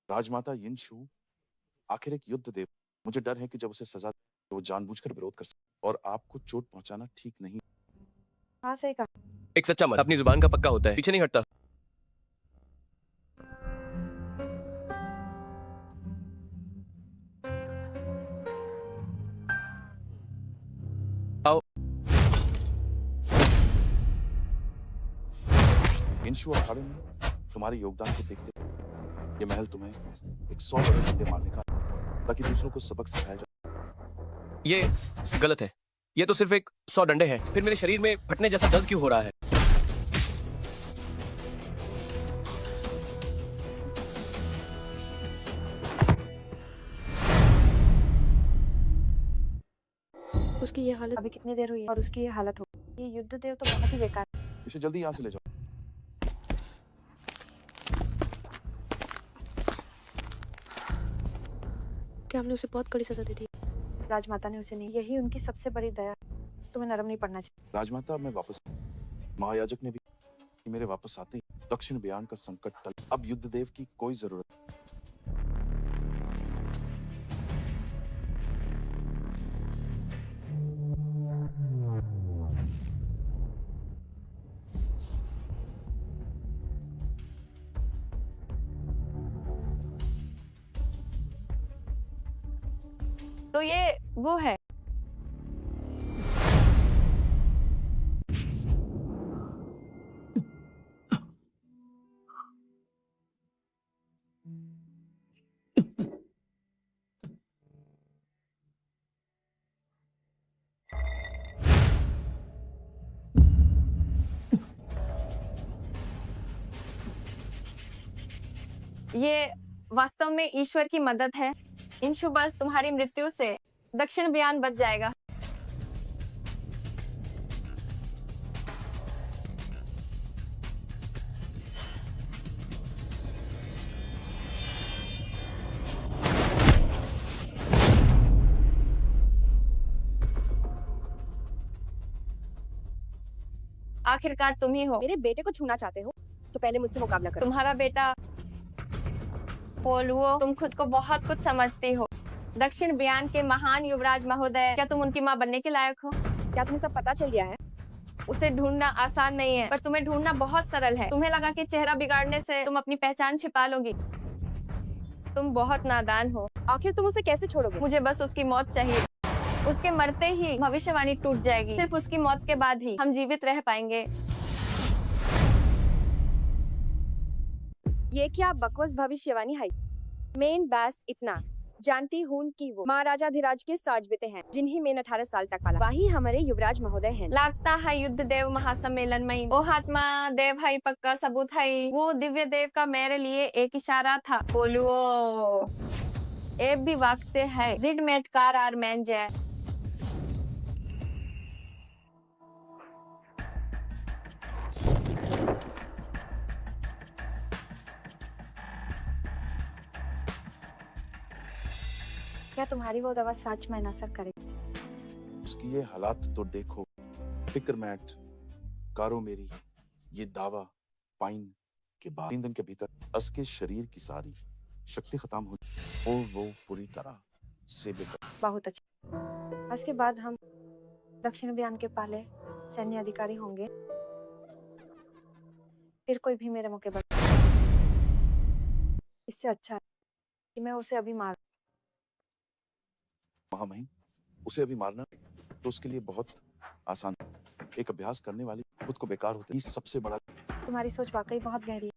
राजमाता यिनशु आखिर एक युद्ध देव। मुझे डर है कि जब उसे सजा तो वो जानबूझकर विरोध कर सकता और आपको चोट पहुंचाना ठीक नहीं। हाँ सही कहा। एक सच्चा मर्द अपनी जुबान का पक्का होता है, पीछे नहीं हटता। आओ। यिनशु अखाड़े में तुम्हारे योगदान को देखते ये महल तुम्हें 100 बड़े डंडे मारने का, ताकि दूसरों को सबक सिखाया जाए। ये गलत है। ये तो सिर्फ एक 100 डंडे हैं, फिर मेरे शरीर में फटने जैसा दर्द क्यों हो रहा है? उसकी ये हालत अभी कितनी देर हुई है और उसकी ये हालत हो। ये युद्ध देव तो बहुत ही बेकार है। इसे जल्दी यहाँ से ले जाओ। क्या हमने उसे बहुत कड़ी सजा दे दी? राजमाता ने उसे नहीं, यही उनकी सबसे बड़ी दया। तुम्हें नरम नहीं पड़ना चाहिए। राजमाता, अब मैं वापस। महायाजक ने भी कि मेरे वापस आते ही दक्षिण बयान का संकट टल। अब युद्ध देव की कोई जरूरत नहीं। तो ये वो है। ये वास्तव में ईश्वर की मदद है। इन बस तुम्हारी मृत्यु से दक्षिण बयान बच जाएगा। आखिरकार तुम ही हो। मेरे बेटे को छूना चाहते हो तो पहले मुझसे मुकाबला करो। तुम्हारा बेटा पोलुओ, तुम खुद को बहुत कुछ समझती हो। दक्षिण बयान के महान युवराज महोदय, क्या तुम उनकी माँ बनने के लायक हो? क्या तुम्हें सब पता चल गया है? उसे ढूंढना आसान नहीं है, पर तुम्हें ढूंढना बहुत सरल है। तुम्हें लगा कि चेहरा बिगाड़ने से तुम अपनी पहचान छिपा लोगी। तुम बहुत नादान हो। आखिर तुम उसे कैसे छोड़ोगे? मुझे बस उसकी मौत चाहिए। उसके मरते ही भविष्यवाणी टूट जाएगी। सिर्फ उसकी मौत के बाद ही हम जीवित रह पाएंगे। ये क्या बकवास भविष्यवाणी है? मेन बैस इतना जानती हूँ कि वो महाराजाधिराज के साजबेते हैं, जिन्हें मैंने 18 साल तक पाला। वही हमारे युवराज महोदय हैं। लगता है युद्ध देव महासम्मेलन में ओ हात्मा देव भाई पक्का सबूत है। वो दिव्य देव का मेरे लिए एक इशारा था। बोलो ए भी वक्त है जिड मेटकार आर मैन जय। क्या तुम्हारी वो दवा सच में असर करेगी? उसकी ये हालात तो देखो। फिक्र मैट कारो मेरी ये दावा पाइन के बाद 3 दिन के भीतर उसके शरीर की सारी शक्ति खत्म हो और वो पूरी तरह से बेकार। बहुत अच्छा। इसके बाद हम दक्षिण बयान के पहले सैन्य अधिकारी होंगे। फिर कोई भी मेरे मुके पर। इससे अच्छा है कि मैं उसे अभी मार। महामहिम, उसे अभी मारना तो उसके लिए बहुत आसान। एक अभ्यास करने वाली खुद को बेकार होते ही सबसे बड़ा। तुम्हारी सोच वाकई बहुत गहरी है।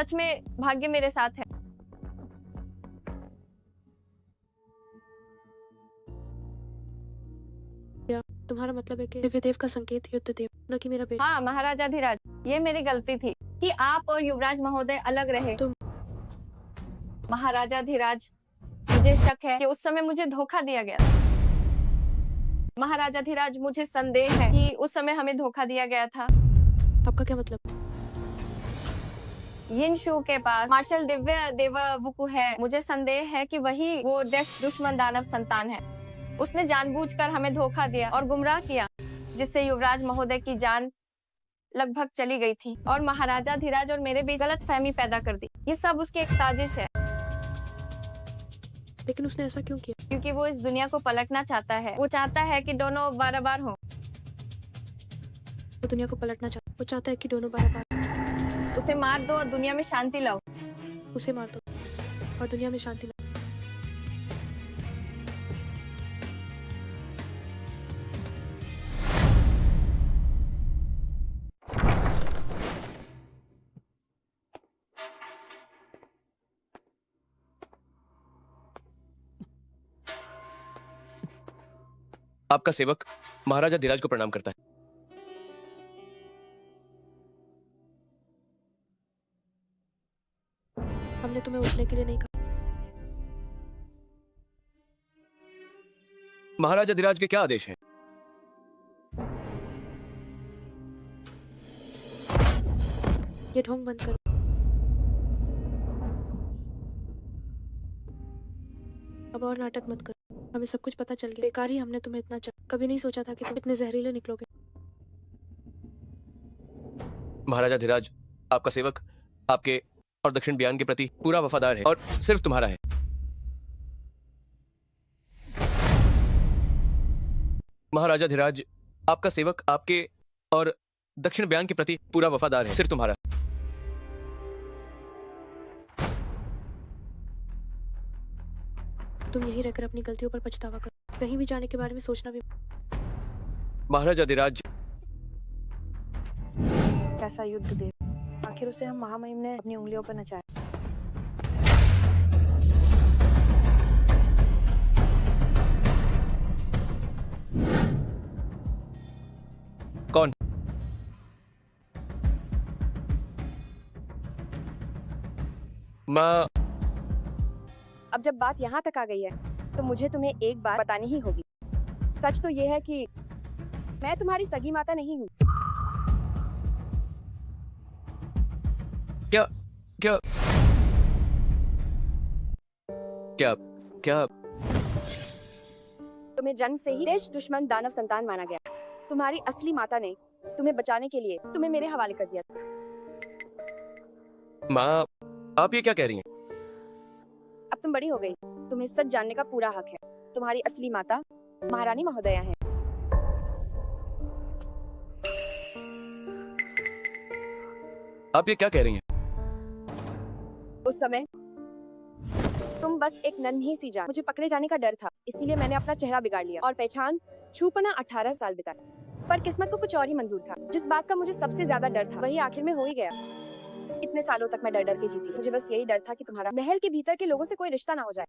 सच में भाग्य मेरे साथ है। तुम्हारा मतलब है कि दिव्य देव का संकेत युद्ध देव, न कि मेरा बेटा। हाँ महाराजा धीराज, ये मेरी गलती थी कि आप और युवराज महोदय अलग रहे। महाराजा धीराज, मुझे शक है कि उस समय मुझे धोखा दिया गया था। महाराजा धीराज, मुझे संदेह है कि उस समय हमें धोखा दिया गया था। आपका क्या मतलब? यिनशु के पास मार्शल दिव्य देव वुकू है। मुझे संदेह है कि वही वो दुश्मन दानव संतान है। उसने जानबूझकर हमें धोखा दिया और गुमराह किया, जिससे युवराज महोदय की जान लगभग चली गई थी और महाराजा धीराज और मेरे बीच गलतफहमी पैदा कर दी। ये सब उसकी एक साजिश है। लेकिन उसने ऐसा क्यों किया? क्योंकि वो इस दुनिया को पलटना चाहता है। वो चाहता है कि दोनों बार हो। वो दुनिया को पलटना चाहता है। वो चाहता है कि दोनों बार। उसे मार दो और दुनिया में शांति लाओ। उसे मार दो और दुनिया में शांति लाओ। आपका सेवक महाराजा धीराज को प्रणाम करता है। हमने तुम्हें उठने के लिए नहीं कहा। महाराजा धीराज के क्या आदेश हैं? ये ढोंग बंद करो। अब और नाटक मत करो। हमें सब कुछ पता चल गया। बेकार ही हमने तुम्हें इतना कभी नहीं सोचा था कि तुम इतने जहरीले निकलोगे। महाराजा धीराज, आपका सेवक आपके और दक्षिण बयान के प्रति पूरा वफादार है और सिर्फ तुम्हारा है। महाराजा धीराज, आपका सेवक आपके और दक्षिण बयान के प्रति पूरा वफादार है, सिर्फ तुम्हारा। तुम यही रहकर अपनी गलतियों पर पछतावा करो। कहीं भी जाने के बारे में सोचना भी। महाराजा धीराज, कैसा युद्ध देव, आखिर उसे हम महामहिम ने अपनी उंगलियों पर नचाया। कौन? माँ, अब जब बात यहाँ तक आ गई है तो मुझे तुम्हें एक बात बतानी ही होगी। सच तो ये है कि मैं तुम्हारी सगी माता नहीं हूँ। क्या क्या क्या क्या तुम्हें जन्म से ही देश दुश्मन दानव संतान माना गया। तुम्हारी असली माता ने तुम्हें बचाने के लिए तुम्हें मेरे हवाले कर दिया था। माँ, आप ये क्या कह रही हैं? अब तुम बड़ी हो गई, तुम्हें सच जानने का पूरा हक है। तुम्हारी असली माता महारानी महोदया हैं। आप ये क्या कह रही हैं? उस समय तुम बस एक नन्ही सी जान। मुझे पकड़े जाने का डर था, इसीलिए मैंने अपना चेहरा बिगाड़ लिया और पहचान छुपना 18 साल बिताए। पर किस्मत को कुछ और ही मंजूर था। जिस बात का मुझे सबसे ज्यादा डर था वही आखिर में हो ही गया। इतने सालों तक मैं डर डर के जीती। मुझे बस यही डर था कि तुम्हारा महल के भीतर के लोगों से कोई रिश्ता ना हो जाए।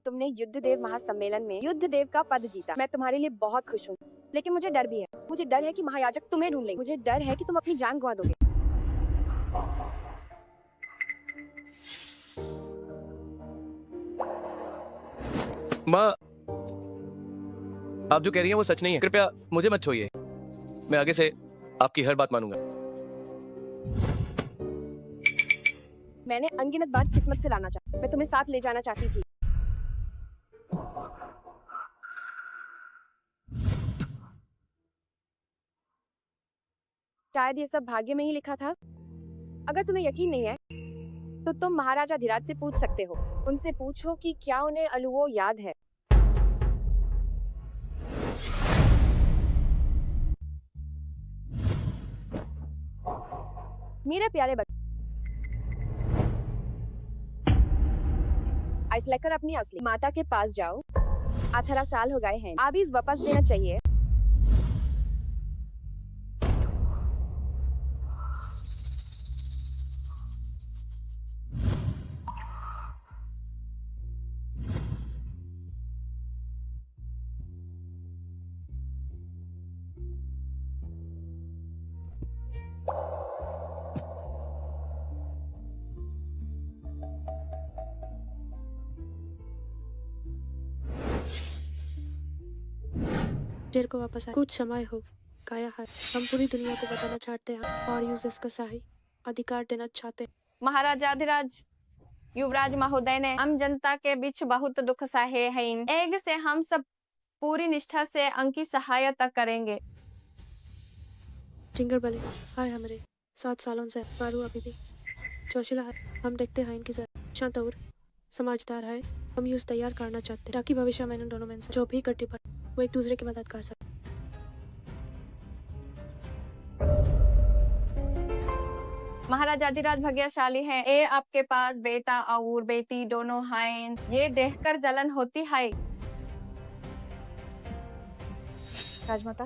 तुमने युद्ध देव महासम्मेलन में युद्ध देव का पद जीता। मैं तुम्हारे लिए बहुत खुश हूँ, लेकिन मुझे डर भी है। मुझे डर है कि महायाजक तुम्हें ढूंढ लेंगे। मुझे डर है कि तुम अपनी जान गंवा दोगे। माँ, आप जो कह रही हैं वो सच नहीं है। कृपया मुझे मत छोइए। मैं आगे से आपकी हर बात मानूंगा। मैंने अनगिनत बार किस्मत से लाना चाहा। मैं तुम्हें साथ ले जाना चाहती थी। शायद ये सब भाग्य में ही लिखा था। अगर तुम्हें यकीन नहीं है तो तुम महाराजा धीराज से पूछ सकते हो। उनसे पूछो कि क्या उन्हें अलुओ याद है। मेरे प्यारे बच्चे, आइस लेकर अपनी असली माता के पास जाओ। 18 साल हो गए हैं, आबीज वापस देना चाहिए। जेर को वापस आए कुछ समय हो गया है। हम पूरी दुनिया को बताना चाहते हैं और यूजर्स का सही अधिकार देना चाहते हैं। महाराजाधिराज युवराज महोदय ने आम जनता के बीच बहुत दुख सहे हैं। एक से हम सब पूरी निष्ठा से उनकी सहायता करेंगे। जिंगर बले हाय, हमारे 7 सालों से मारू अभी भी जोशिला है। हम देखते हैं इनकी शांत और समझदार है। हम यूज तैयार करना चाहते हैं ताकि भविष्य में इन दोनों में से जो भी इकट्ठी पर वो एक दूसरे की मदद कर सके। महाराजाधिराज भाग्यशाली है। ये आपके पास बेटा और बेटी दोनों हैं। ये देखकर जलन होती है। राजमाता,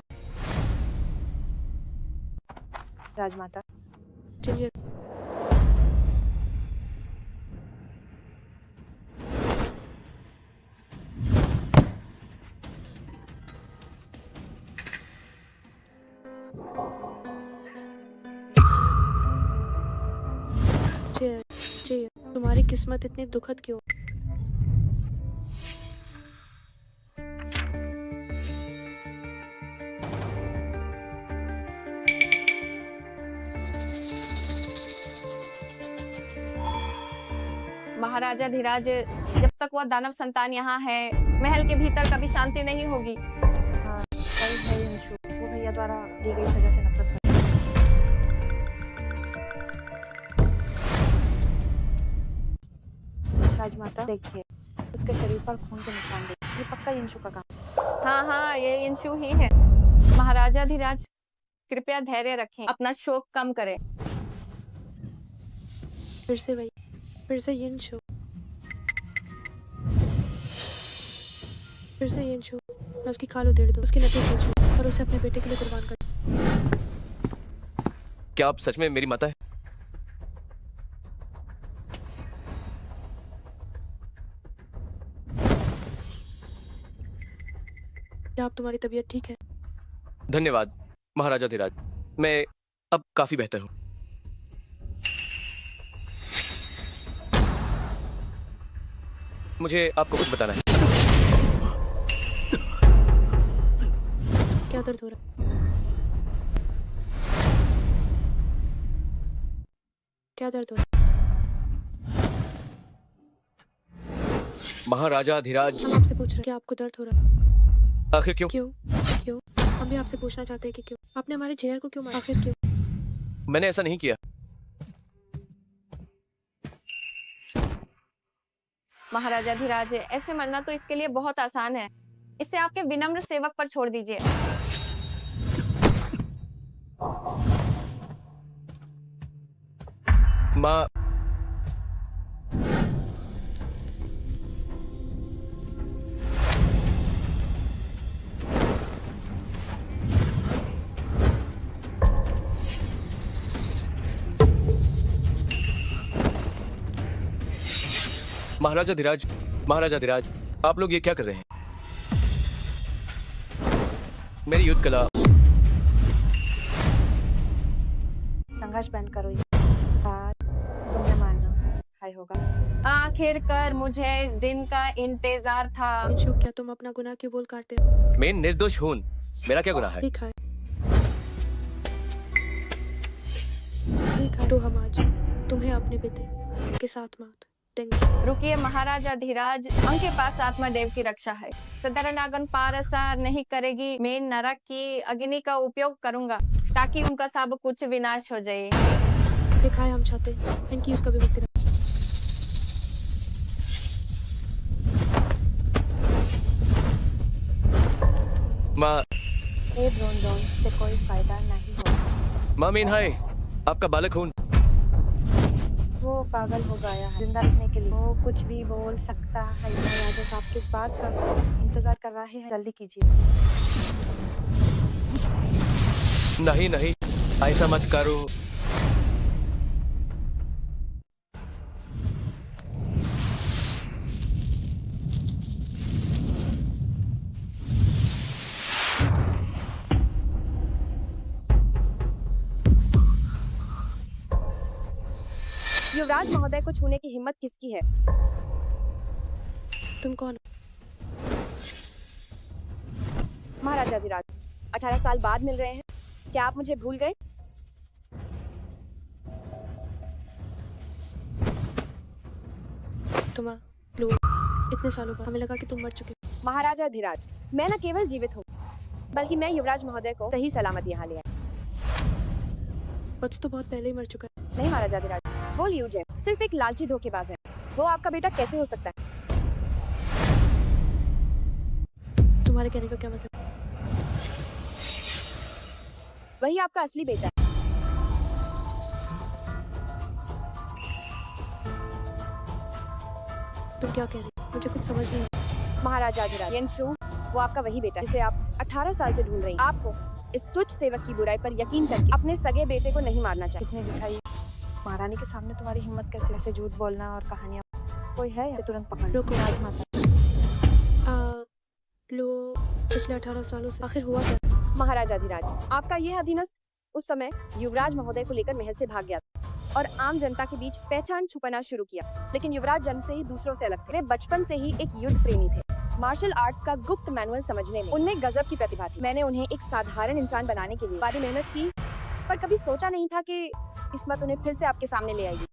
राजमाता, जिंगर जी, तुम्हारी किस्मत इतनी दुखद क्यों? महाराजा धीराज, जब तक वह दानव संतान यहाँ है, महल के भीतर कभी शांति नहीं होगी। हाँ, सही है अंशु। वो भैया द्वारा दी गई सजा से नफरत करता है। राजमाता देखिए, उसके शरीर पर खून के निशान देखिए। ये पक्का इंशु का काम। हाँ, ये इंशु ही है। महाराजा धीराज, कृपया धैर्य रखें, अपना शोक कम करें। फिर से ये इंशु, मैं उसकी खाल उधेड़ दूं, उसकी नसें खींच लूं और उसे अपने बेटे के लिए कुर्बान कर। क्या आप सच में मेरी माता है? क्या अब तुम्हारी तबीयत ठीक है? धन्यवाद महाराजा धीराज, मैं अब काफी बेहतर हूँ। मुझे आपको कुछ बताना है। क्या दर्द हो रहा है? क्या दर्द हो रहा है? महाराजा धीराज, हम आपसे पूछ रहे हैं कि आपको दर्द हो रहा है? आखिर क्यों? क्यों? हम भी आपसे पूछना चाहते हैं कि क्यों? आपने हमारे जेयर को क्यों मारा? आखिर क्यों? मैंने ऐसा नहीं किया। महाराजा धीराज, ऐसे मरना तो इसके लिए बहुत आसान है। इसे आपके विनम्र सेवक पर छोड़ दीजिए। माँ, महाराजा धीराज, आप लोग ये क्या कर रहे हैं? मेरी युद्ध कला। संघर्ष बैंड करो। तुमने मानना हाय होगा। आखिरकार मुझे इस दिन का इंतजार था। इंशु, क्या तुम अपना गुनाह क्यों बोल काटते हो? मैं निर्दोष हूँ, मेरा क्या गुनाह है? ठीक है, तो हम आज तुम्हें अपने बेटे के साथ मौत देंगे। रुकिए महाराजा धीराज, उनके पास आत्मादेव की रक्षा है। सदरनागन पारसार नहीं करेगी। मैं नरक की अग्नि का उपयोग करूंगा ताकि उनका सब कुछ विनाश हो जाए। दिखाए हम चाहते हैं इनकी उसका विमुक्ति। माँ, ए ब्रोंडोन से कोई फायदा नहीं होगा। माँ मीन हाय, आपका बालक हूँ। वो पागल हो गया है। जिंदा रखने के लिए वो कुछ भी बोल सकता है। राजा, आप किस बात का इंतजार कर रहे हैं? जल्दी कीजिए। नहीं, ऐसा मत करो। युवराज महोदय को छूने की हिम्मत किसकी है? तुम कौन? महाराजाधिराज 18 साल बाद मिल रहे हैं, क्या आप मुझे भूल गए? तुम लो, इतने सालों बाद हमें लगा कि तुम मर चुके हो। महाराजाधिराज, मैं न केवल जीवित हूँ, बल्कि मैं युवराज महोदय को सही सलामत यहाँ ले आया। वत्स तो बहुत पहले ही मर चुका है। नहीं महाराजाधिराज, वो लियू जय सिर्फ एक लालची धोखेबाज है। वो आपका बेटा कैसे हो सकता है? तुम्हारे कहने का क्या मतलब? वही आपका असली बेटा है। तुम क्या कह रही हो? मुझे कुछ समझ नहीं आता। महाराजाधिराज यंशु, वो आपका वही बेटा जिसे आप 18 साल से ढूंढ रही हैं। आपको इस तुच्छ सेवक की बुराई पर यकीन करके अपने सगे बेटे को नहीं मारना चाहिए। कितनी लिखाई महारानी के सामने तुम्हारी हिम्मत कैसे, ऐसे झूठ बोलना और कहानियां। कोई है या तुरंत पकड़ लो। राजमाता लो, पिछले 18 सालों से आखिर हुआ क्या? महाराजाधिराज, आपका यह अधीनस्थ उस समय युवराज महोदय को लेकर महल से भाग गया और आम जनता के बीच पहचान छुपाना शुरू किया। लेकिन युवराज जन्म से ही दूसरों से अलग थे। वे बचपन से ही एक युद्ध प्रेमी थे। मार्शल आर्ट्स का गुप्त मैनुअल समझने में उनमें गजब की प्रतिभा थी। मैंने उन्हें एक साधारण इंसान बनाने के लिए भारी मेहनत की, पर कभी सोचा नहीं था कि किस्मत उन्हें फिर से आपके सामने ले आएगी।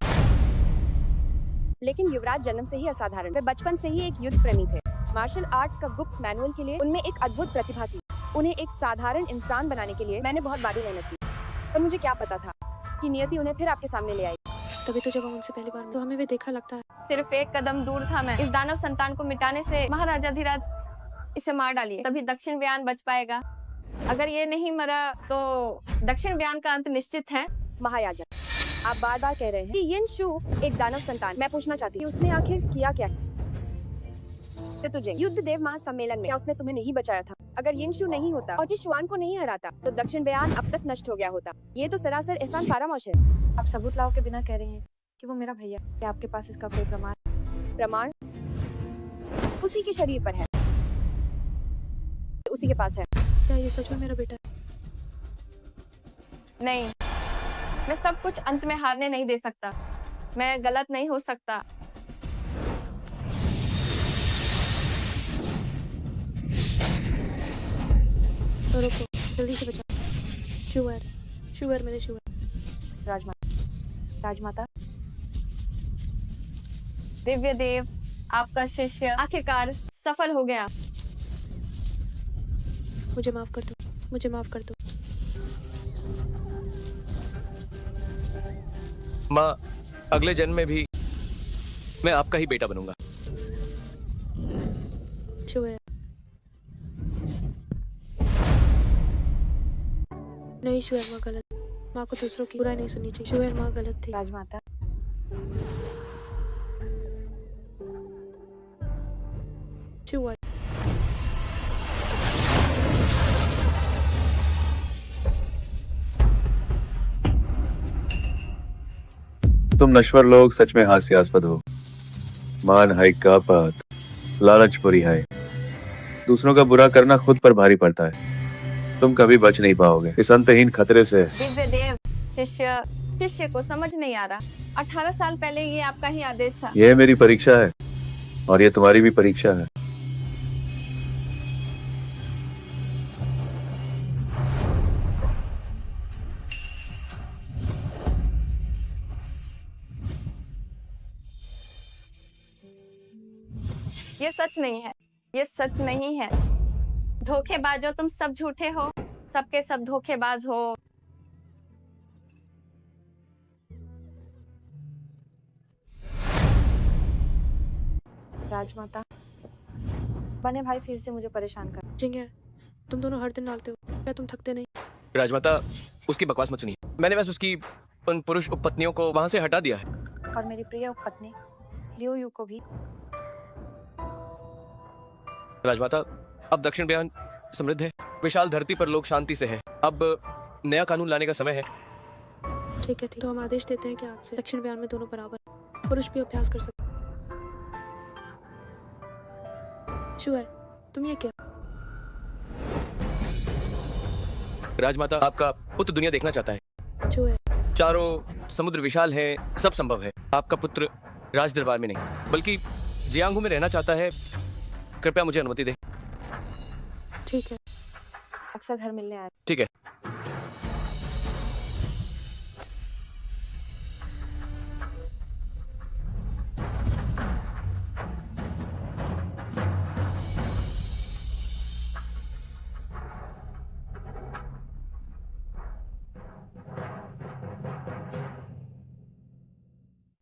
लेकिन युवराज जन्म से ही असाधारण, वे बचपन से ही एक युद्ध प्रेमी थे। मार्शल आर्ट्स का गुप्त मैनुअल के लिए उनमें एक अद्भुत प्रतिभा थी। उन्हें एक साधारण इंसान बनाने के लिए मैंने बहुत भारी मेहनत की, पर मुझे क्या पता था कि नियति उन्हें फिर आपके सामने ले आई। तभी तो जब हम उनसे पहली बार, तो हमें वे देखा लगता है। सिर्फ एक कदम दूर था मैं इस दानव संतान को मिटाने से। महाराजाधिराज, इसे मार डालिए, तभी दक्षिण ब्यान बच पाएगा। अगर ये नहीं मरा तो दक्षिण ब्यान का अंत निश्चित है। महायाजक, आप बार बार कह रहे हैं कि यिनशु एक दानव संतान। मैं पूछना चाहती हूँ कि उसने आखिर किया क्या? तुझे युद्ध देव महासम्मेलन में क्या उसने तुम्हें नहीं बचाया था? अगर यिनशु नहीं होता और टिशुआन को नहीं हराता तो दक्षिण ब्यान अब तक नष्ट हो गया होता। ये तो सरासर एहसान फरामोश है। आप सबूत लाओ के बिना कह रही हैं कि वो मेरा भैया। क्या आपके पास इसका कोई प्रमाण? प्रमाण उसी के शरीर पर है, उसी के पास है। क्या ये सच में मेरा बेटा है? नहीं, मैं सब कुछ अंत में हारने नहीं दे सकता। मैं गलत नहीं हो सकता। तो रुको, जल्दी से बचाओ। शुअर, शुअर, मेरे शुअर। राजमाता, दिव्य देव, आपका शिष्य आखिरकार सफल हो गया। मुझे माफ कर दो, मुझे माफ कर दो। माँ, अगले जन्म में भी मैं आपका ही बेटा बनूंगा। शुअर। नहीं शुअर, माँ गलत। माँ को दूसरों की बुराई नहीं सुननी चाहिए। शुअर, माँ गलत थी। राजमाता, शुअर। तुम नश्वर लोग सच में हास्यास्पद हो। मान है का पात, लालच बुरी है। दूसरों का बुरा करना खुद पर भारी पड़ता है। तुम कभी बच नहीं पाओगे इस अंतहीन खतरे से। दिव्य देव, शिष्य को समझ नहीं आ रहा। 18 साल पहले ये आपका ही आदेश था। यह मेरी परीक्षा है और ये तुम्हारी भी परीक्षा है। ये सच नहीं है, ये सच नहीं है। धोखेबाजो, तुम सब झूठे हो, सबके सब धोखेबाज हो। राजमाता, बने भाई फिर से मुझे परेशान कर। जिंगे, तुम दोनों हर दिन डालते हो, क्या तुम थकते नहीं? राजमाता, उसकी बकवास मत सुनिए। मैंने बस उसकी उन पुरुष उपपत्नियों को वहां से हटा दिया है। और मेरी प्रिय उपपत्नी लियो यू को भी। राजमाता, अब दक्षिण ब्यान समृद्ध है। विशाल धरती पर लोग शांति से हैं। अब नया कानून लाने का समय है। ठीक है, तो हम आदेश देते हैं कि आज से दक्षिण ब्यान में दोनों बराबर, पुरुष भी अभ्यास कर सकते। शुअर, तुम ये क्या? राजमाता, आपका पुत्र दुनिया देखना चाहता है। शुअर, चारों समुद्र विशाल है, सब संभव है। आपका पुत्र राज दरबार में नहीं बल्कि जियांगू में रहना चाहता है। कृपया मुझे अनुमति दें। ठीक है, अक्सर घर मिलने आए। ठीक है।